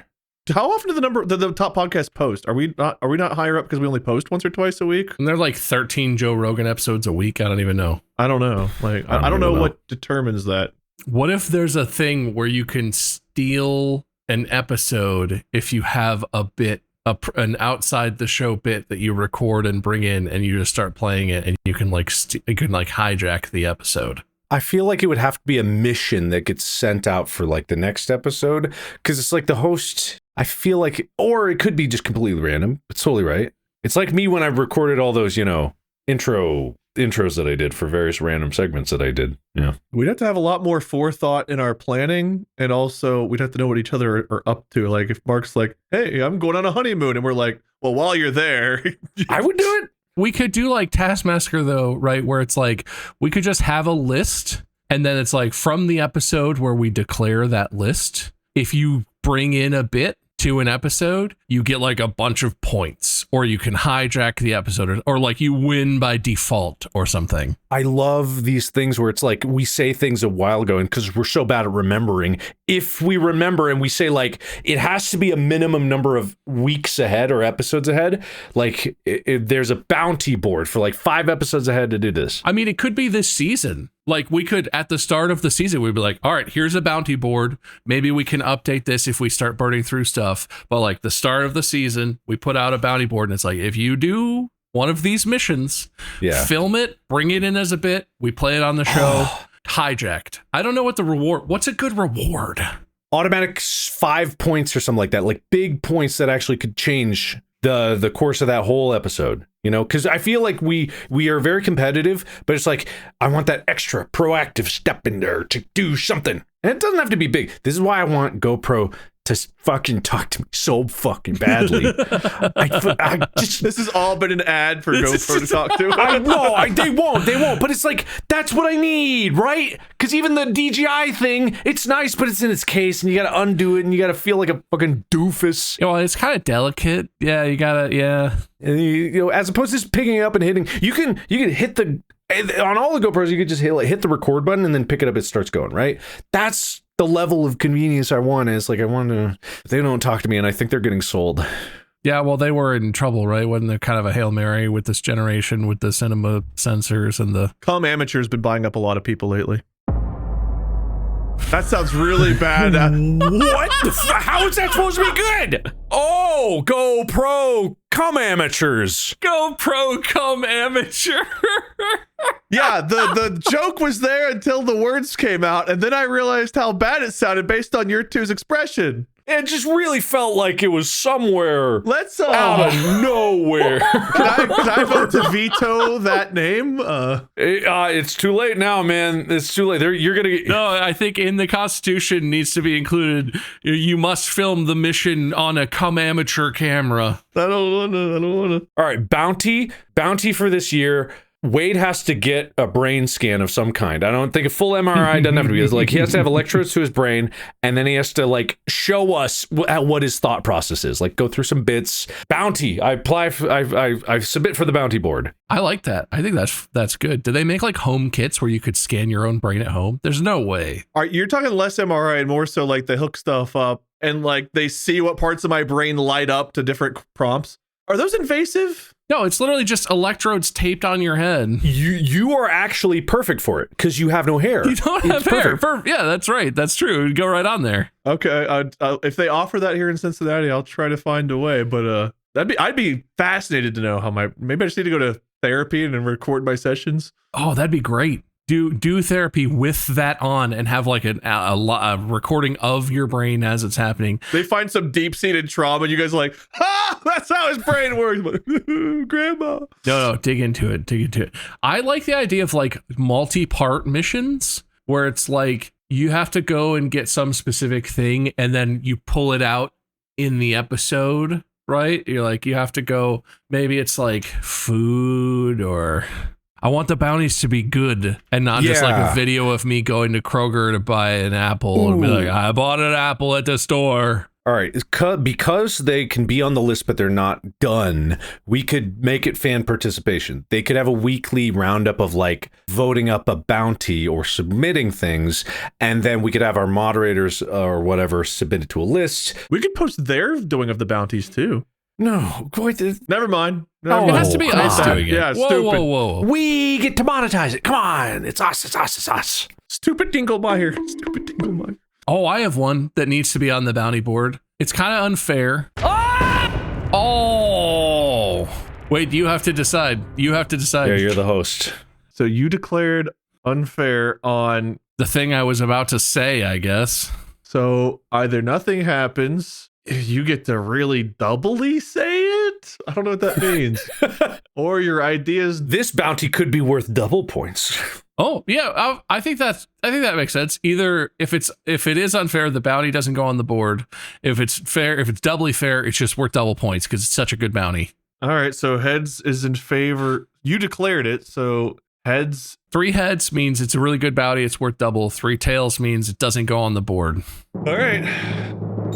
How often do the top podcasts post? Are we not higher up because we only post once or twice a week? And they're like 13 Joe Rogan episodes a week. I don't even know. I don't know. Like I don't know what determines that. What if there's a thing where you can steal an episode if you have a bit, an outside the show bit that you record and bring in, and you just start playing it, and you can hijack the episode? I feel like it would have to be a mission that gets sent out for like the next episode, because it's like the host. I feel like, or it could be just completely random. It's totally right. It's like me when I recorded all those, intros that I did for various random segments that I did. Yeah. We'd have to have a lot more forethought in our planning, and also we'd have to know what each other are up to. Like if Mark's like, hey, I'm going on a honeymoon, and we're like, well, while you're there, I would do it. We could do like Taskmaster though, right? Where it's like, we could just have a list, and then it's like from the episode where we declare that list, if you bring in a bit to an episode, you get like a bunch of points, or you can hijack the episode, or like you win by default or something. I love these things where it's like we say things a while ago, and because we're so bad at remembering, if we remember and we say like it has to be a minimum number of weeks ahead or episodes ahead, like there's a bounty board for like 5 episodes ahead to do this. I mean, it could be this season. Like we could, at the start of the season, we'd be like, all right, here's a bounty board. Maybe we can update this if we start burning through stuff. But like the start of the season, we put out a bounty board, and it's like, if you do one of these missions, film it, bring it in as a bit, we play it on the show, hijacked. I don't know what the reward, what's a good reward? Automatic 5 points or something like that, like big points that actually could change the course of that whole episode, because I feel like we are very competitive, but it's like I want that extra proactive step in there to do something, and it doesn't have to be big. This is why I want GoPro to fucking talk to me so fucking badly. This has all been an ad for GoPro to talk to. I know, they won't, but it's like, that's what I need, right? Because even the DJI thing, it's nice, but it's in its case, and you gotta undo it, and you gotta feel like a fucking doofus. Well, it's kind of delicate. Yeah, you gotta, yeah. And as opposed to just picking it up and hitting, you can hit on all the GoPros, you could just hit the record button and then pick it up, it starts going, right? That's the level of convenience I want. Is like, I want to, they don't talk to me, and I think they're getting sold. Yeah, well, they were in trouble, right? Wasn't there kind of a Hail Mary with this generation with the cinema sensors and the... Amateur's been buying up a lot of people lately. That sounds really bad. What? How is that supposed to be good? Oh, GoPro, come amateurs. GoPro, come amateur. Yeah, the joke was there until the words came out, and then I realized how bad it sounded based on your two's expression. It just really felt like it was somewhere out of nowhere. Can I vote to veto that name? It's too late now, man. It's too late. You're gonna get... No, I think in the Constitution needs to be included, you must film the mission on a come amateur camera. I don't wanna. All right, bounty for this year. Wade has to get a brain scan of some kind. I don't think a full MRI doesn't have to be. It's like he has to have electrodes to his brain, and then he has to like show us what his thought process is. Like go through some bits. Bounty. I submit for the bounty board. I like that. I think that's good. Do they make like home kits where you could scan your own brain at home? There's no way. All right, you're talking less MRI and more so like they hook stuff up and like they see what parts of my brain light up to different prompts. Are those invasive? No, it's literally just electrodes taped on your head. You are actually perfect for it because you have no hair. You don't have hair. Yeah, that's right. That's true. It'd go right on there. Okay, if they offer that here in Cincinnati, I'll try to find a way. But I'd be fascinated to know how maybe I just need to go to therapy and then record my sessions. Oh, that'd be great. Do therapy with that on and have like a recording of your brain as it's happening. They find some deep-seated trauma and you guys are like, that's how his brain works. Grandma. No, dig into it. I like the idea of like multi-part missions where it's like you have to go and get some specific thing and then you pull it out in the episode, right? You're like, you have to go, maybe it's like food, or I want the bounties to be good and not just like a video of me going to Kroger to buy an apple and be like, I bought an apple at the store. All right, because they can be on the list, but they're not done, we could make it fan participation. They could have a weekly roundup of like voting up a bounty or submitting things, and then we could have our moderators or whatever submit it to a list. We could post their doing of the bounties too. No, quite Never mind. Oh, It has to be come us on. doing it. Yeah, whoa, stupid. whoa. We get to monetize it. Come on, it's us, it's us, it's us. Stupid Dinkelmeyer. Stupid Dinkelmeyer. Oh, I have one that needs to be on the bounty board. It's kind of unfair. Oh! Wait, you have to decide. You have to decide. Yeah, you're the host. So you declared unfair on. The thing I was about to say, I guess. So either nothing happens, you get to really doubly say it. I don't know what that means. Or your ideas. This bounty could be worth double points. Oh, yeah, I think that makes sense. Either if it is unfair, the bounty doesn't go on the board. If it's fair, if it's doubly fair, it's just worth double points because it's such a good bounty. All right. So heads is in favor. You declared it. So heads. 3 heads means it's a really good bounty. It's worth double. 3 tails means it doesn't go on the board. All right.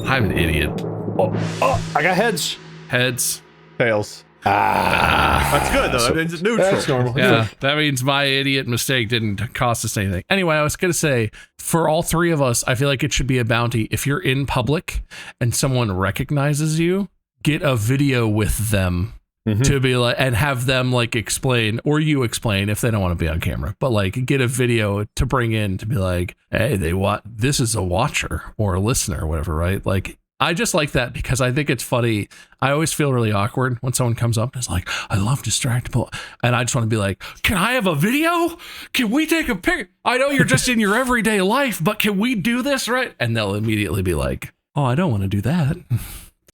I'm an idiot. Oh, I got heads. Heads. Tails. Ah. That's good though. That means it's neutral. That's normal. Yeah, that means my idiot mistake didn't cost us anything. Anyway, I was going to say, for all 3 of us, I feel like it should be a bounty. If you're in public and someone recognizes you, get a video with them to be like, and have them like explain, or you explain if they don't want to be on camera, but like get a video to bring in to be like, hey, this is a watcher or a listener or whatever, right? Like, I just like that because I think it's funny. I always feel really awkward when someone comes up and is like, I love Distractible. And I just want to be like, can I have a video? Can we take a picture? I know you're just in your everyday life, but can we do this, right? And they'll immediately be like, oh, I don't want to do that.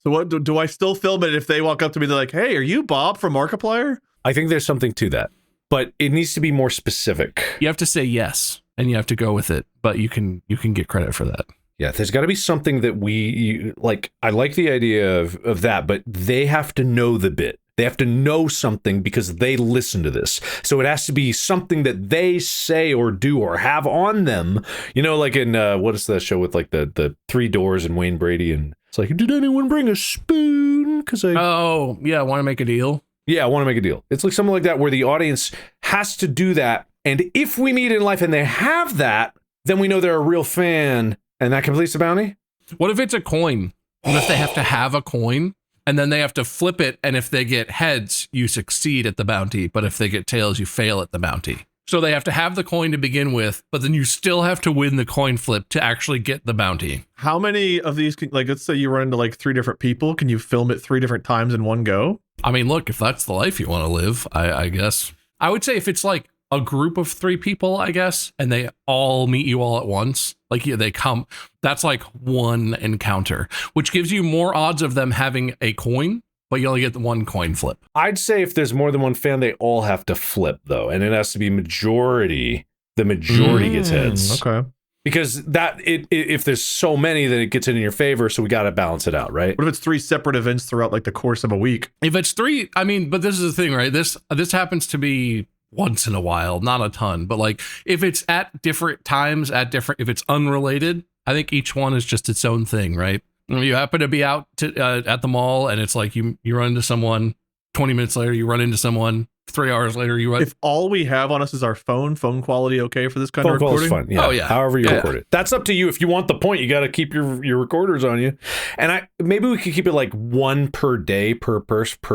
So what do I still film it if they walk up to me? They're like, hey, are you Bob from Markiplier? I think there's something to that, but it needs to be more specific. You have to say yes and you have to go with it, but you can get credit for that. Yeah, there's got to be something that we like. I like the idea of that, but they have to know the bit. They have to know something because they listen to this. So it has to be something that they say or do or have on them. You know, like in what is that show with like the 3 doors and Wayne Brady, and it's like, did anyone bring a spoon? Oh yeah, want to make a deal? Yeah, I want to make a deal. It's like something like that where the audience has to do that. And if we meet in life and they have that, then we know they're a real fan. And that completes the bounty? What if it's a coin? What if they have to have a coin and then they have to flip it? And if they get heads, you succeed at the bounty. But if they get tails, you fail at the bounty. So they have to have the coin to begin with, but then you still have to win the coin flip to actually get the bounty. How many of these, like, let's say you run into like 3 different people. Can you film it 3 different times in one go? I mean, look, if that's the life you want to live, I guess. I would say if it's like a group of 3 people, I guess, and they all meet you all at once, like they come, that's like 1 encounter, which gives you more odds of them having a coin, but you only get the 1 coin flip. I'd say if there's more than 1 fan, they all have to flip though, and it has to be majority. The majority gets heads. Okay. Because if there's so many, then it gets in your favor. So we got to balance it out, right? What if it's 3 separate events throughout like the course of a week? If it's 3, I mean, but this is the thing, right? This happens to be once in a while, not a ton, but like if it's at different times, if it's unrelated, I think each one is just its own thing, right? You happen to be out at the mall and it's like you run into someone, 20 minutes later you run into someone, 3 hours later you run. If all we have on us is our phone quality okay for this kind Phone of call recording? is fun. Yeah. Oh, yeah. However you Yeah. record it. That's up to you. If you want the point, you got to keep your recorders on you. And maybe we could keep it like 1 per day per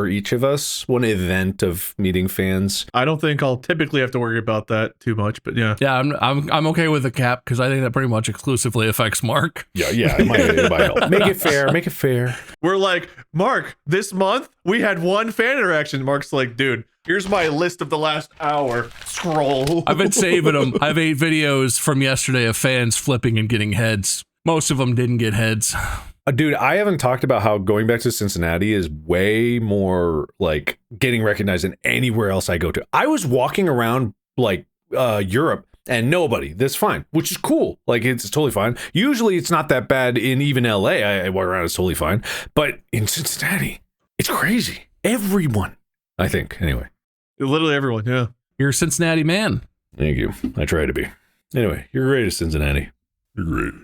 each of us. 1 event of meeting fans. I don't think I'll typically have to worry about that too much, but yeah. Yeah, I'm okay with the cap because I think that pretty much exclusively affects Mark. Yeah, it might help. Make it fair. We're like, Mark, this month we had 1 fan interaction. Mark's like, dude, here's my list of the last hour. Scroll. I've been saving them. I have 8 videos from yesterday of fans flipping and getting heads. Most of them didn't get heads. Dude, I haven't talked about how going back to Cincinnati is way more like getting recognized than anywhere else I go to. I was walking around like Europe and nobody. That's fine, which is cool. Like it's totally fine. Usually it's not that bad in even LA. I walk around, it's totally fine. But in Cincinnati, it's crazy. Everyone, I think, anyway. Literally everyone, yeah. You're a Cincinnati man. Thank you. I try to be. Anyway, you're great at Cincinnati. You're great.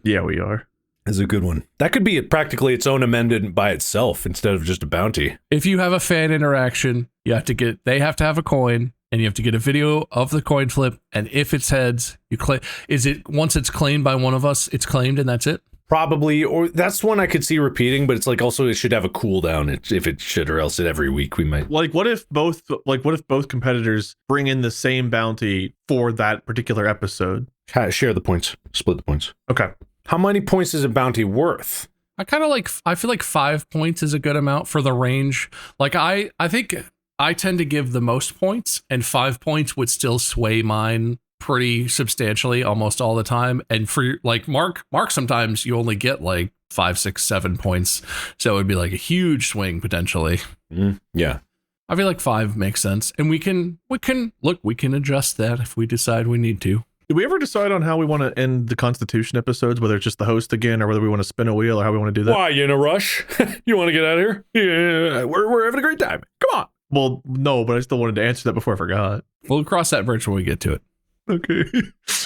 Yeah, we are. Is a good one. That could be practically its own amendment by itself instead of just a bounty. If you have a fan interaction, they have to have a coin, and you have to get a video of the coin flip. And if it's heads, you claim. Once it's claimed by one of us, it's claimed and that's it? Probably, or that's one I could see repeating, but it's like also it should have a cooldown if it should, or else every week we might. What if both competitors bring in the same bounty for that particular episode? Share the points, split the points. Okay. How many points is a bounty worth? I feel like 5 points is a good amount for the range. Like I think I tend to give the most points, and 5 points would still sway mine pretty substantially almost all the time. And for like Mark, sometimes you only get like 5, 6, 7 points. So it would be like a huge swing potentially. Yeah. I feel like 5 makes sense. And we can adjust that if we decide we need to. Did we ever decide on how we want to end the Constitution episodes, whether it's just the host again or whether we want to spin a wheel or how we want to do that? Why, you in a rush? You want to get out of here? Yeah, we're having a great time. Come on. Well, no, but I still wanted to answer that before I forgot. We'll cross that bridge when we get to it. Okay.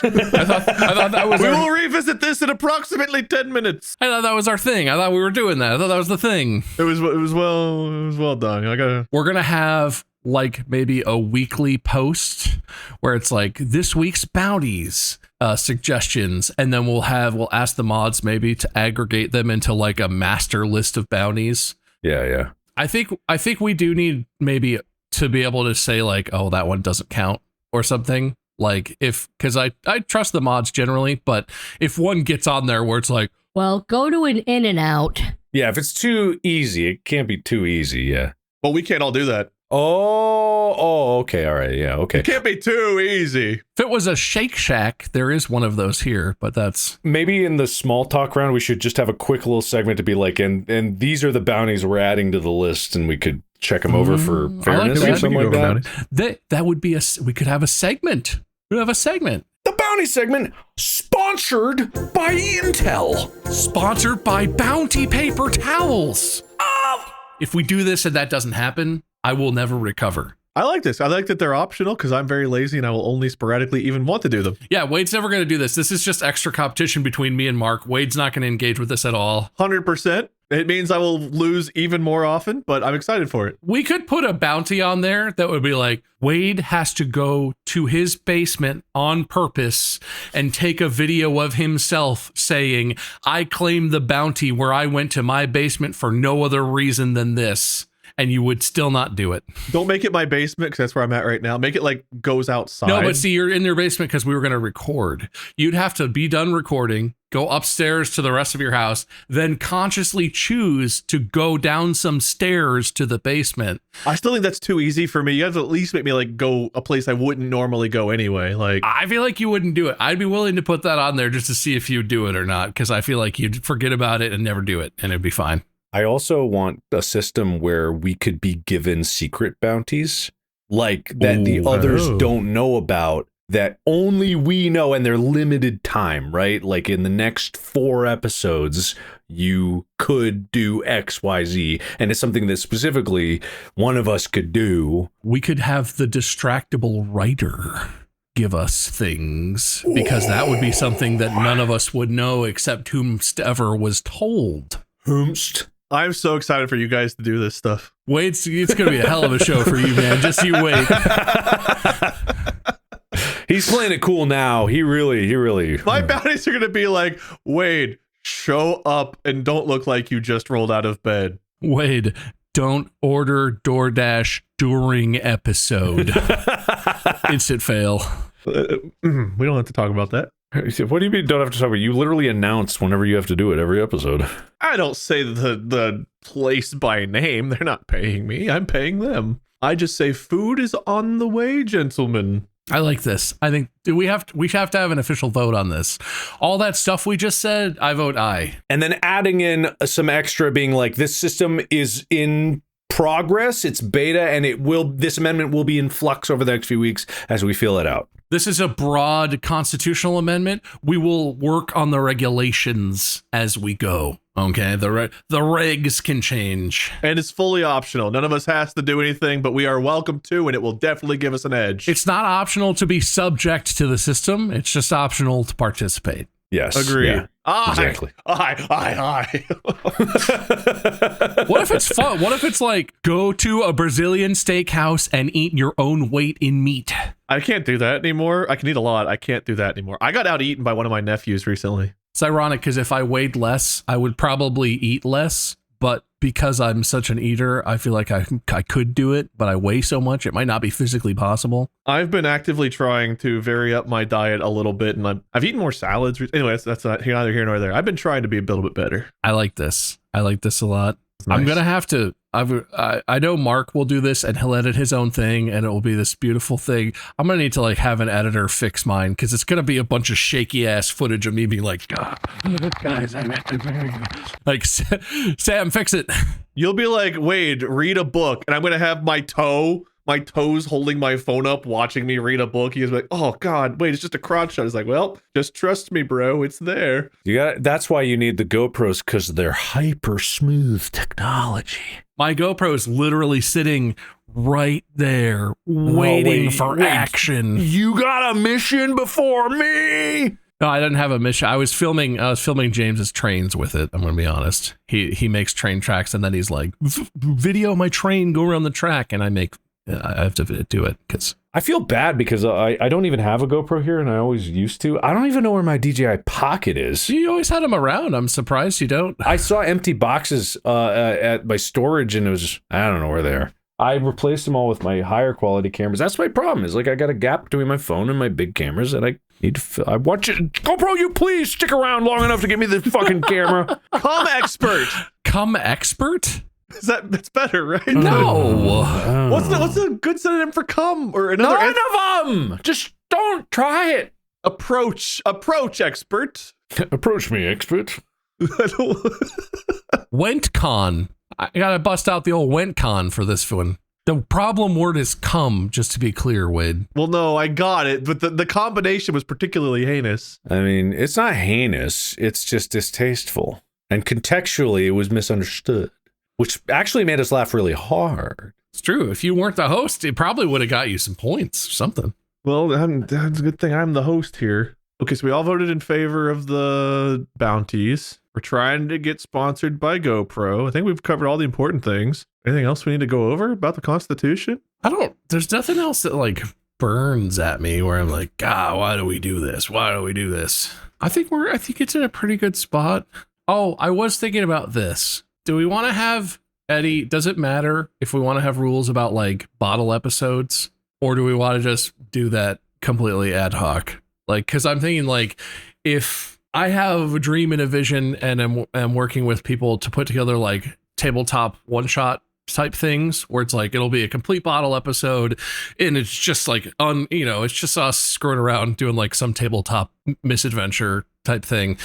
I thought that was we will revisit this in approximately 10 minutes. I thought that was our thing. I thought we were doing that. I thought that was the thing. It was well done. We're going to have like maybe a weekly post where it's like this week's bounties suggestions, and then we'll ask the mods maybe to aggregate them into like a master list of bounties. Yeah. I think we do need maybe to be able to say like, oh, that one doesn't count or something. Like because I trust the mods generally, but if one gets on there where it's like, well, go to an in and out. Yeah, if it's too easy, it can't be too easy. Yeah. Well, we can't all do that. Oh, okay. All right. Yeah. Okay. It can't be too easy. If it was a Shake Shack, there is one of those here, but that's maybe in the small talk round, we should just have a quick little segment to be like, and these are the bounties we're adding to the list, and we could check them over for fairness or something like that. That would be we could have a segment. We have a segment. The bounty segment, sponsored by Intel. Sponsored by Bounty Paper Towels. If we do this and that doesn't happen, I will never recover. I like this. I like that they're optional because I'm very lazy and I will only sporadically even want to do them. Yeah, Wade's never going to do this. This is just extra competition between me and Mark. Wade's not going to engage with this at all. 100%. It means I will lose even more often, but I'm excited for it. We could put a bounty on there that would be like, Wade has to go to his basement on purpose and take a video of himself saying, I claim the bounty where I went to my basement for no other reason than this. And you would still not do it. Don't make it my basement because that's where I'm at right now. Make it like goes outside. No, but see, you're in your basement because we were going to record. You'd have to be done recording, go upstairs to the rest of your house, then consciously choose to go down some stairs to the basement. I still think that's too easy for me. You have to at least make me like go a place I wouldn't normally go anyway. Like I feel like you wouldn't do it. I'd be willing to put that on there just to see if you'd do it or not, because I feel like you'd forget about it and never do it, and it'd be fine. I also want a system where we could be given secret bounties, like that the others don't know about, that only we know, and they're limited time, right? Like in the next 4 episodes, you could do X, Y, Z, and it's something that specifically one of us could do. We could have the Distractible writer give us things, because that would be something that none of us would know except whomsoever was told. I'm so excited for you guys to do this stuff. Wait, it's going to be a hell of a show for you, man. Just you wait. He's playing it cool now. He really. My bounties are going to be like, Wade, show up and don't look like you just rolled out of bed. Wade, don't order DoorDash during episode. Instant fail. We don't have to talk about that. What do you mean don't have to talk about? You literally announce whenever you have to do it every episode. I don't say the place by name. They're not paying me. I'm paying them. I just say food is on the way, gentlemen. I like this. I think we have to have an official vote on this. All that stuff we just said, I vote aye. And then adding in some extra being like, this system is in progress, it's beta, and this amendment will be in flux over the next few weeks as we feel it out. This is a broad constitutional amendment. We will work on the regulations as we go. Okay, the regs can change. And it's fully optional. None of us has to do anything, but we are welcome to, and it will definitely give us an edge. It's not optional to be subject to the system. It's just optional to participate. Yes. Agree. Yeah, exactly. I. What if it's fun? What if it's like go to a Brazilian steakhouse and eat your own weight in meat? I can't do that anymore. I can eat a lot. I can't do that anymore. I got out-eaten by one of my nephews recently. It's ironic because if I weighed less, I would probably eat less. But because I'm such an eater, I feel like I could do it, but I weigh so much, it might not be physically possible. I've been actively trying to vary up my diet a little bit, and I've eaten more salads. Anyway, that's neither here nor there. I've been trying to be a little bit better. I like this. I like this a lot. Nice. I'm going to have to, I know Mark will do this and he'll edit his own thing and it will be this beautiful thing. I'm going to need to like have an editor fix mine because it's going to be a bunch of shaky ass footage of me being like, guys, like Sam, fix it. You'll be like, Wade, read a book, and I'm going to have my toes holding my phone up, watching me read a book. He's like, oh God, wait, it's just a crotch shot. It's like, well, just trust me, bro. It's there. That's why you need the GoPros, because they're hyper smooth technology. My GoPro is literally sitting right there, waiting for action. You got a mission before me? No, I didn't have a mission. I was filming James's trains with it. I'm going to be honest. He makes train tracks and then he's like, video my train go around the track, and I have to do it because I feel bad because I don't even have a GoPro here, and I always used to. I don't even know where my DJI Pocket is. you always had them around. I'm surprised you don't. I saw empty boxes at my storage, and I don't know where they are. I replaced them all with my higher quality cameras. That's my problem. Is like I got a gap between my phone and my big cameras, and I need to. I want you, GoPro. You please stick around long enough to give me the fucking camera. Come expert. Come expert. That's better, right? No. What's a good synonym for come or another? None of them. Just don't try it. Approach expert. Approach me, expert. WentCon. I gotta bust out the old WentCon for this one. The problem word is come, just to be clear, Wade. Well, no, I got it, but the combination was particularly heinous. I mean, it's not heinous. It's just distasteful. And contextually, it was misunderstood, which actually made us laugh really hard. It's true. If you weren't the host, it probably would have got you some points or something. Well, that's a good thing I'm the host here. Okay, so we all voted in favor of the bounties. We're trying to get sponsored by GoPro. I think we've covered all the important things. Anything else we need to go over about the Constitution? There's nothing else that like burns at me where I'm like, God, why do we do this? Why do we do this? I think it's in a pretty good spot. Oh, I was thinking about this. Do we want to have, Eddie, does it matter if we want to have rules about like bottle episodes, or do we want to just do that completely ad hoc? Like, cause I'm thinking like, if I have a dream and a vision and I'm working with people to put together like tabletop one shot type things where it's like, it'll be a complete bottle episode and it's just like it's just us screwing around doing like some tabletop misadventure type thing.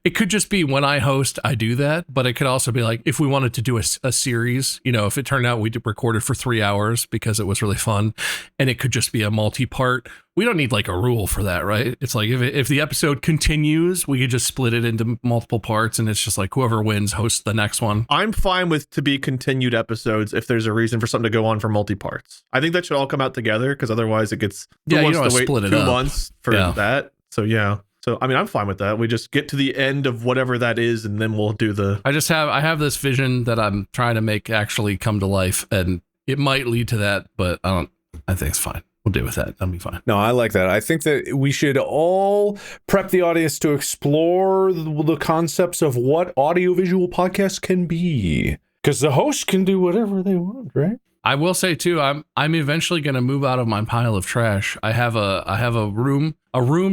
It could just be when I host, I do that, but it could also be like if we wanted to do a series, if it turned out we recorded for 3 hours because it was really fun, and it could just be a multi-part. We don't need like a rule for that, right? It's like if the episode continues, we could just split it into multiple parts, and it's just like whoever wins hosts the next one. I'm fine with to be continued episodes if there's a reason for something to go on for multi-parts. I think that should all come out together because other's it gets you don't to wait split it 2 up. months for that. So yeah. So, I mean, I'm fine with that. We just get to the end of whatever that is, and then we'll do the... I have this vision that I'm trying to make actually come to life, and it might lead to that, but I think it's fine. We'll deal with that. That'll be fine. No, I like that. I think that we should all prep the audience to explore the concepts of what audiovisual podcasts can be. Because the host can do whatever they want, right? I will say too, I'm eventually going to move out of my pile of trash. I have a room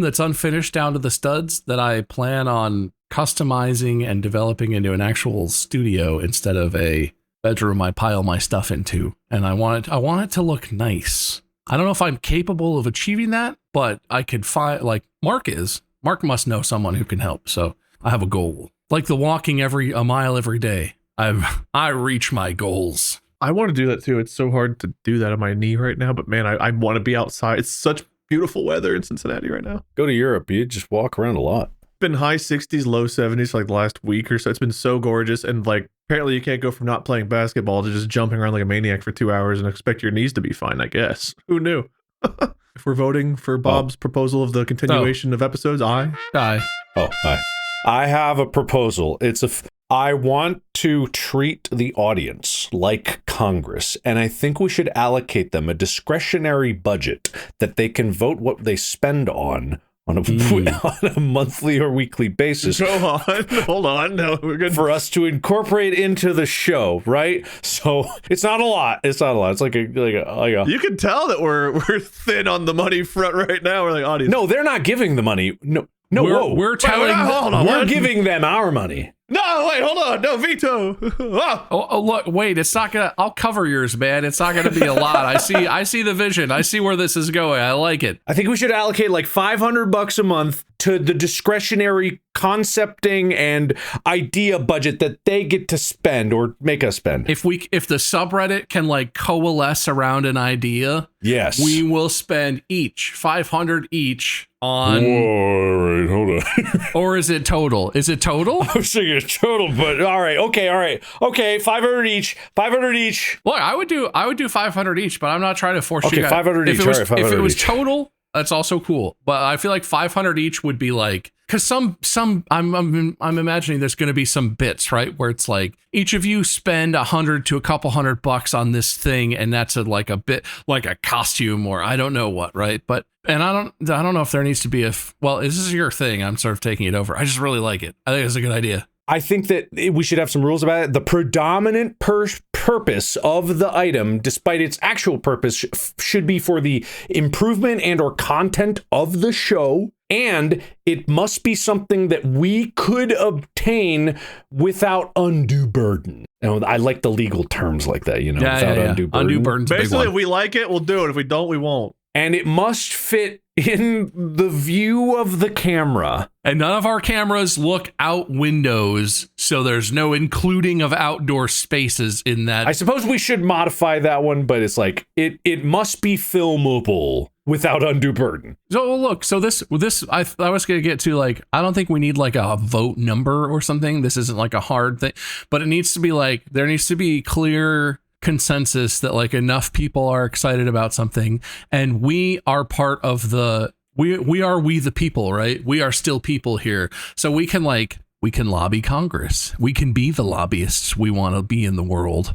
that's unfinished down to the studs that I plan on customizing and developing into an actual studio instead of a bedroom I pile my stuff into. And I want it to look nice. I don't know if I'm capable of achieving that, but I could find, like Mark must know someone who can help. So I have a goal, like the walking a mile every day. I reach my goals. I want to do that too. It's so hard to do that on my knee right now, but man, I want to be outside. It's such beautiful weather in Cincinnati right now. Go to Europe. You just walk around a lot. It's been high 60s, low 70s for like the last week or so. It's been so gorgeous. And like, apparently you can't go from not playing basketball to just jumping around like a maniac for 2 hours and expect your knees to be fine, I guess. Who knew? If we're voting for Bob's proposal of the continuation of episodes, aye. Oh, hi. I have a proposal. I want to treat the audience like Congress, and I think we should allocate them a discretionary budget that they can vote what they spend on a monthly or weekly basis. Go on. Hold on. No, we're good. For us to incorporate into the show, right? So it's not a lot. It's not a lot. It's like a You can tell that we're thin on the money front right now. We're like audience. No, they're not giving the money. No, we're telling. Hold on. We're giving them our money. No, wait, hold on. No, veto. Oh, look, wait, it's not gonna, I'll cover yours, man. It's not gonna be a lot. I see the vision. I see where this is going. I like it. I think we should allocate like $500 a month to the discretionary concepting and idea budget that they get to spend or make us spend. If the subreddit can like coalesce around an idea, yes, we will spend each 500 each on. Whoa, all right, hold on. Or is it total? Is it total? I was thinking it's total, but all right, okay, 500 each. Look, I would do 500 each, but I'm not trying to force you guys. Okay, 500 each. If it was total, that's also cool. But I feel like 500 each would be like, because I'm imagining there's going to be some bits, right, where it's like each of you spend $100 to a couple $100 on this thing, and that's like a bit like a costume or I don't know what, right? But and I don't know if there needs to be well, this is your thing. I'm sort of taking it over. I just really like it. I think it's a good idea. I think that we should have some rules about it. The predominant purpose of the item, despite its actual purpose, should be for the improvement and or content of the show. And it must be something that we could obtain without undue burden. And I like the legal terms like that, without undue burden. Undue burden's Basically, if we like it, we'll do it. If we don't, we won't. And it must fit in the view of the camera. And none of our cameras look out windows, so there's no including of outdoor spaces in that. I suppose we should modify that one, but it's like, it must be filmable without undue burden. So look, so this I was going to get to, like, I don't think we need like a vote number or something. This isn't like a hard thing, but it needs to be like, there needs to be clear consensus that like enough people are excited about something, and we are part of the we the people, right? We are still people here, so we can lobby Congress. We can be the lobbyists we want to be in the world.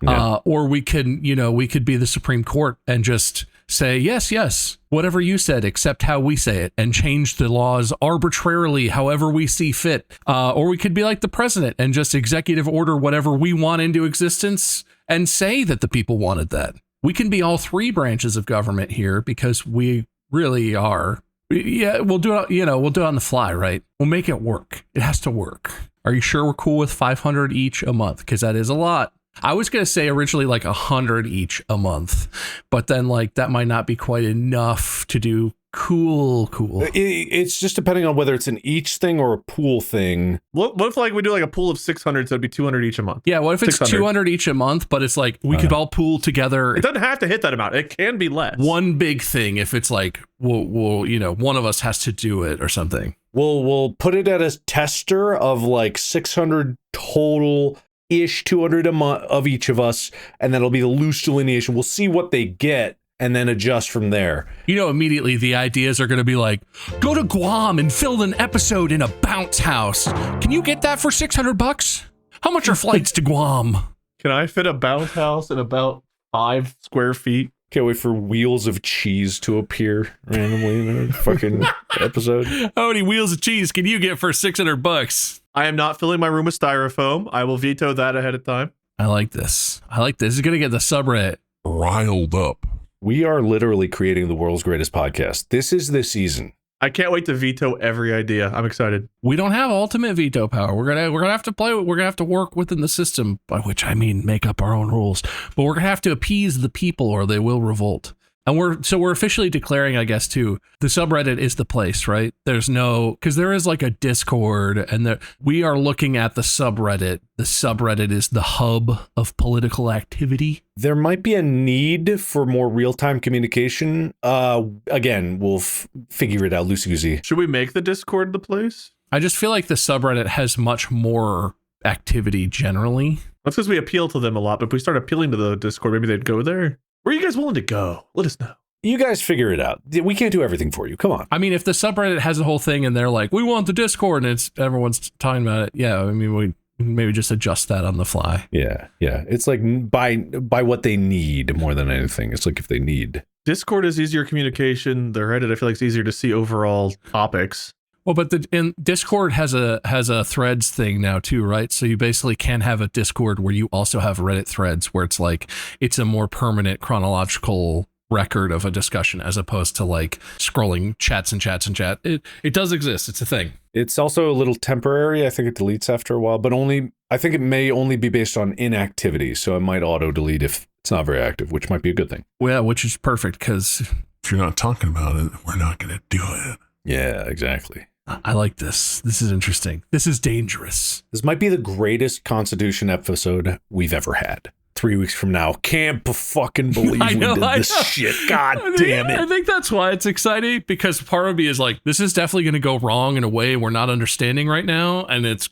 Or we can, we could be the Supreme Court and just say, yes, whatever you said, except how we say it, and change the laws arbitrarily, however we see fit. Or we could be like the president and just executive order whatever we want into existence and say that the people wanted that. We can be all three branches of government here because we really are. Yeah, we'll do it, we'll do it on the fly, right? We'll make it work. It has to work. Are you sure we're cool with 500 each a month? Because that is a lot. I was going to say originally like 100 each a month, but then like that might not be quite enough to do cool. It's just depending on whether it's an each thing or a pool thing. What if like we do like a pool of 600, so it'd be 200 each a month? Yeah, what if it's 600. 200 each a month, but it's like we could all pool together. It doesn't have to hit that amount. It can be less. One big thing if it's like, we'll one of us has to do it or something. We'll put it at a tester of like 600 total ish, 200 a month of each of us, and that'll be the loose delineation. We'll see what they get and then adjust from there. Immediately the ideas are going to be like, go to Guam and film an episode in a bounce house. Can you get that for $600? How much are flights to Guam? Can I fit a bounce house in about 5 square feet? Can't wait for wheels of cheese to appear randomly in a fucking episode. How many wheels of cheese can you get for $600? I am not filling my room with styrofoam. I will veto that ahead of time. I like this. This is going to get the subreddit riled up. We are literally creating the world's greatest podcast. This is the season. I can't wait to veto every idea. I'm excited. We don't have ultimate veto power. We're gonna have to play. We're gonna have to work within the system, by which I mean make up our own rules. But we're gonna have to appease the people, or they will revolt. And we're officially declaring, I guess, too, the subreddit is the place, right? Because there is like a Discord, and we are looking at the subreddit. The subreddit is the hub of political activity. There might be a need for more real-time communication. Again, we'll figure it out loosey-goosey. Should we make the Discord the place? I just feel like the subreddit has much more activity generally. That's because we appeal to them a lot, but if we start appealing to the Discord, maybe they'd go there. Where are you guys willing to go? Let us know. You guys figure it out. We can't do everything for you. Come on. I mean, if the subreddit has a whole thing and they're like, we want the Discord, and everyone's talking about it, yeah, I mean, we maybe just adjust that on the fly. Yeah. It's like by what they need more than anything. It's like if they need. Discord is easier communication. The Reddit, I feel like, it's easier to see overall topics. Well, but Discord has a threads thing now too, right? So you basically can have a Discord where you also have Reddit threads, where it's like it's a more permanent chronological record of a discussion as opposed to like scrolling chats and chats and chat. It does exist. It's a thing. It's also a little temporary. I think it deletes after a while, but I think it may only be based on inactivity. So it might auto delete if it's not very active, which might be a good thing. Yeah, which is perfect because if you're not talking about it, we're not going to do it. Yeah, exactly. I like this. This is interesting. This is dangerous. This might be the greatest Constitution episode we've ever had. 3 weeks from now. Can't fucking believe we did this shit. God damn it. I think that's why it's exciting, because part of me is like, this is definitely going to go wrong in a way we're not understanding right now. And it's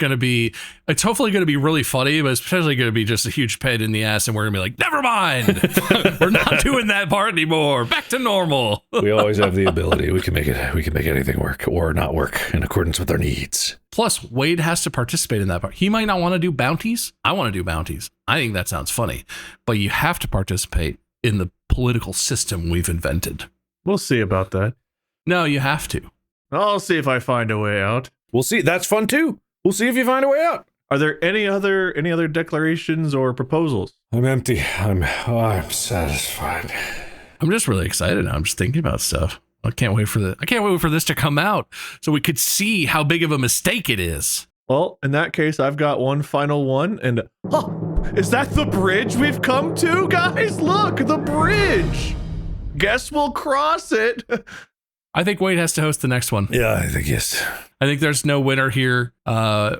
hopefully going to be really funny, but it's especially going to be just a huge pain in the ass. And we're going to be like, never mind. We're not doing that part anymore. Back to normal. We always have the ability. We can make anything work or not work in accordance with our needs. Plus, Wade has to participate in that part. He might not want to do bounties. I want to do bounties. I think that sounds funny. But you have to participate in the political system we've invented. We'll see about that. No, you have to. I'll see if I find a way out. We'll see. That's fun too. We'll see if you find a way out. Are there any other declarations or proposals? I'm empty. I'm satisfied. I'm just really excited now. I'm just thinking about stuff. I can't wait for this to come out so we could see how big of a mistake it is. Well, in that case, I've got one final one, and is that the bridge we've come to, guys? Look, the bridge. Guess we'll cross it. I think Wade has to host the next one. Yeah, I think yes. I think there's no winner here.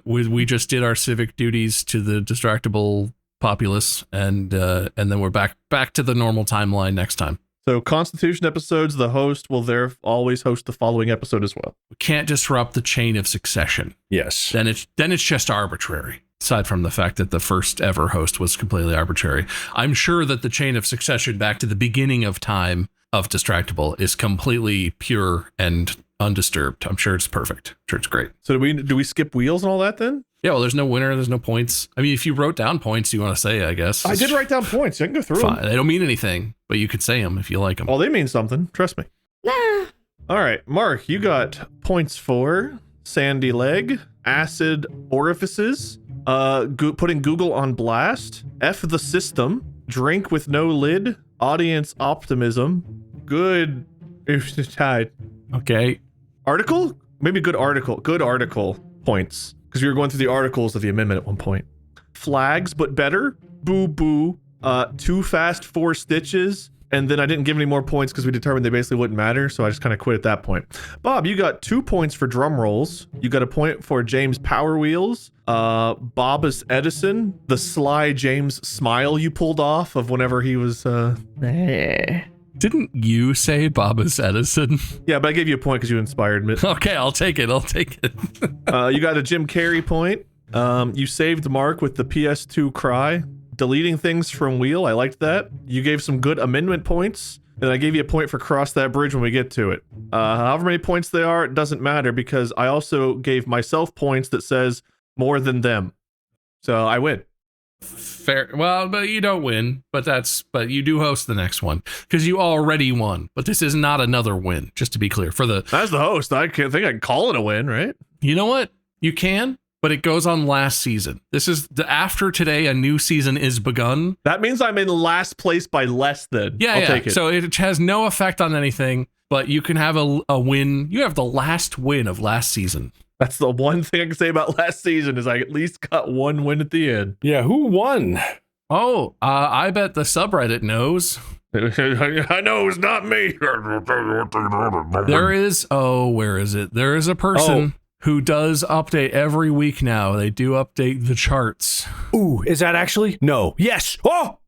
We just did our civic duties to the Distractible populace, and then we're back to the normal timeline next time. So Constitution episodes, the host will always host the following episode as well. We can't disrupt the chain of succession. Yes. Then it's just arbitrary. Aside from the fact that the first ever host was completely arbitrary. I'm sure that the chain of succession back to the beginning of time of Distractible is completely pure and undisturbed. I'm sure it's perfect. I'm sure it's great. So do we skip wheels and all that then? Yeah, well, there's no winner. There's no points. I mean, if you wrote down points you want to say, I guess. I did write down points. I can go through them. They don't mean anything, but you could say them if you like them. Oh, they mean something. Trust me. Nah. All right, Mark, you got points for sandy leg, acid orifices, putting Google on blast, F the system, drink with no lid, audience optimism, good tide. Okay. Article? Maybe good article points. Because we were going through the articles of the amendment at one point. Flags, but better. Boo boo. Too fast, 4 stitches. And then I didn't give any more points because we determined they basically wouldn't matter. So I just kind of quit at that point. Bob, you got 2 points for drum rolls. You got a point for James Power Wheels. Bobus Edison, the sly James smile you pulled off of whenever he was. Didn't you say Bobus Edison? Yeah, but I gave you a point because you inspired me. Okay, I'll take it. You got a Jim Carrey point. You saved Mark with the PS2 cry. Deleting things from wheel. I liked that. You gave some good amendment points. And I gave you a point for cross that bridge when we get to it. However many points they are, it doesn't matter because I also gave myself points that says more than them. So I win. Fair. Well, but you don't win, but you do host the next one because you already won. But this is not another win, just to be clear. As the host, I can't think I can call it a win, right? You know what? You can, but it goes on last season. This is after today, a new season is begun. That means I'm in last place by less than. Yeah, I'll take it. So it has no effect on anything, but you can have a win. You have the last win of last season. That's the one thing I can say about last season is I at least got one win at the end. Yeah, who won? Oh, I bet the subreddit knows. I know it's not me. There is, where is it? There is a person who does update every week now. They do update the charts. Ooh, is that actually? No. Yes. Oh!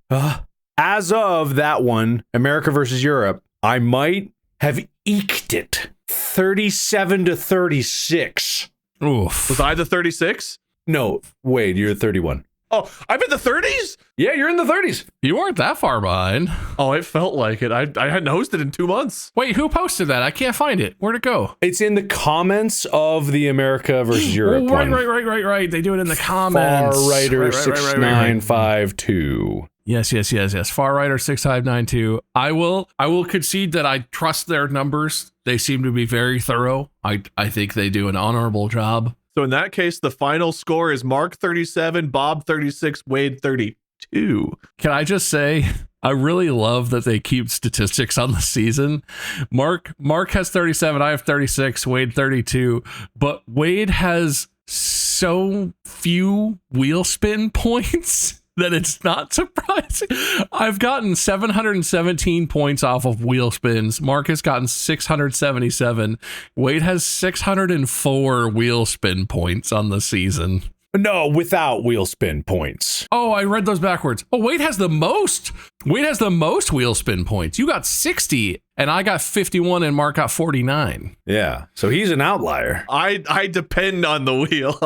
As of that one, America versus Europe, I might have eked it. 37 to 36. Oof. Was I the 36? No, Wade, you're 31. Oh, I'm in the 30s? Yeah, you're in the 30s. You weren't that far behind. Oh, it felt like it. I hadn't hosted in 2 months. Wait, who posted that? I can't find it. Where'd it go? It's in the comments of the America versus Europe one. Right. They do it in the comments. Far Rider Right. 6952. Yes. Far Rider 6592. I will concede that I trust their numbers. They seem to be very thorough. I think they do an honorable job. So in that case, the final score is Mark 37, Bob 36, Wade 32. Can I just say, I really love that they keep statistics on the season. Mark has 37, I have 36, Wade 32, but Wade has so few wheel spin points that it's not surprising. I've gotten 717 points off of wheel spins. Mark has gotten 677. Wade has 604 wheel spin points on the season. No, without wheel spin points. Oh, I read those backwards. Oh, Wade has the most. Wade has the most wheel spin points. You got 60 and I got 51 and Mark got 49. Yeah, so he's an outlier. I depend on the wheel.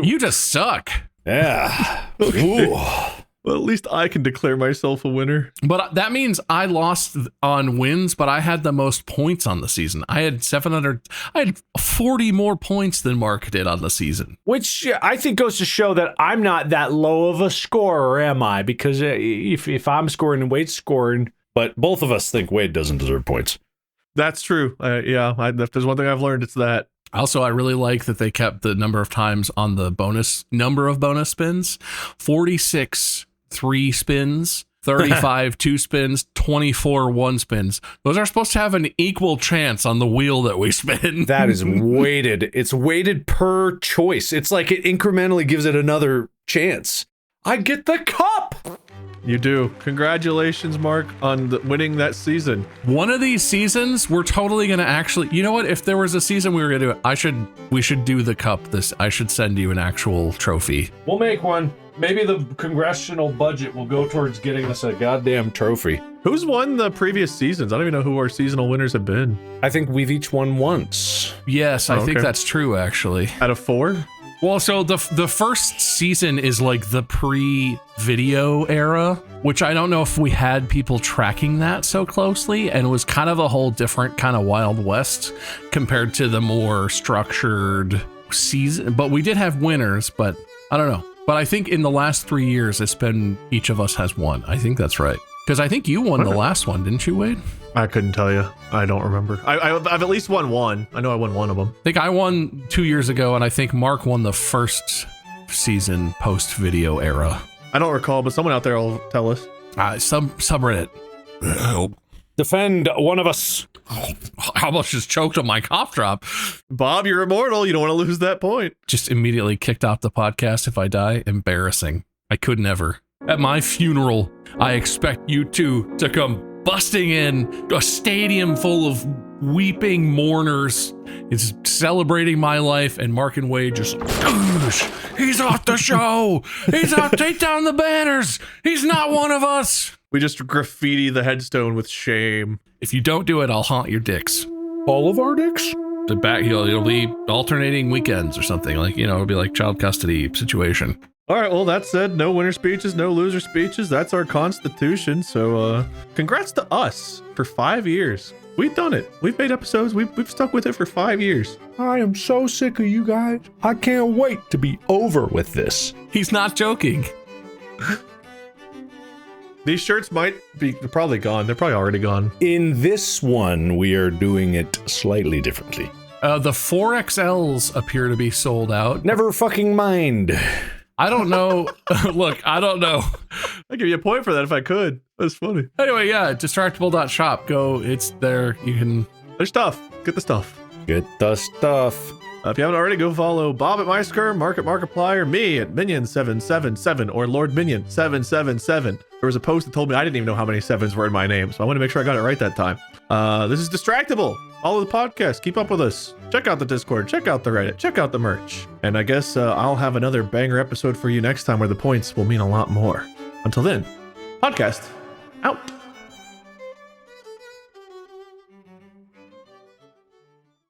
You just suck. Yeah. Okay. Ooh. Well, at least I can declare myself a winner. But that means I lost on wins, but I had the most points on the season. I had 40 more points than Mark did on the season. Which I think goes to show that I'm not that low of a scorer, am I? Because if I'm scoring and Wade's scoring, but both of us think Wade doesn't deserve points. That's true. If there's one thing I've learned, it's that. Also, I really like that they kept the number of times on the number of bonus spins. 46 3 spins, 35 2 spins, 24 1 spins. Those are supposed to have an equal chance on the wheel that we spin. That is weighted. It's weighted per choice. It's like it incrementally gives it another chance. I get the cup. You do. Congratulations, Mark, on winning that season. One of these seasons, we're totally going to actually, you know what? If there was a season we were going to do it, we should do the cup. I should send you an actual trophy. We'll make one. Maybe the congressional budget will go towards getting us a goddamn trophy. Who's won the previous seasons? I don't even know who our seasonal winners have been. I think we've each won once. Yes, I think okay. that's true, actually. Out of 4? Well, so the first season is like the pre-video era, which I don't know if we had people tracking that so closely, and it was kind of a whole different kind of Wild West compared to the more structured season. But we did have winners, but I don't know. But I think in the last 3 years, it's been each of us has won. I think that's right. Because I think you won the last one, didn't you, Wade? I couldn't tell you. I don't remember. I've at least won one. I know I won one of them. I think I won 2 years ago, and I think Mark won the first season post-video era. I don't recall, but someone out there will tell us. Some subreddit. Help. Defend one of us. I almost just choked on my cough drop. Bob, you're immortal. You don't want to lose that point. Just immediately kicked off the podcast if I die. Embarrassing. I could never. At my funeral, I expect you two to come busting in a stadium full of weeping mourners. It's celebrating my life, and Mark and Wade just, he's off the show. He's out. Take down the banners. He's not one of us. We just graffiti the headstone with shame. If you don't do it, I'll haunt your dicks. All of our dicks? The back, it'll be alternating weekends or something, like, it'll be like child custody situation. All right, well, that said, no winner speeches, no loser speeches. That's our constitution. So congrats to us for 5 years. We've done it. We've made episodes. We've stuck with it for 5 years. I am so sick of you guys. I can't wait to be over with this. He's not joking. These shirts might be probably gone. They're probably already gone. In this one, we are doing it slightly differently. The 4XLs appear to be sold out. Never fucking mind. I don't know. Look, I don't know. I'd give you a point for that if I could. That's funny. Anyway, yeah, distractible.shop. Go. It's there. You can. There's stuff. Get the stuff. Get the stuff. If you haven't already, go follow Bob at MyScur, Mark at Markiplier, me at Minion777, or Lord Minion777. There was a post that told me I didn't even know how many sevens were in my name, so I want to make sure I got it right that time. This is Distractible. Follow the podcast. Keep up with us. Check out the Discord. Check out the Reddit. Check out the merch. And I guess I'll have another banger episode for you next time where the points will mean a lot more. Until then, podcast out.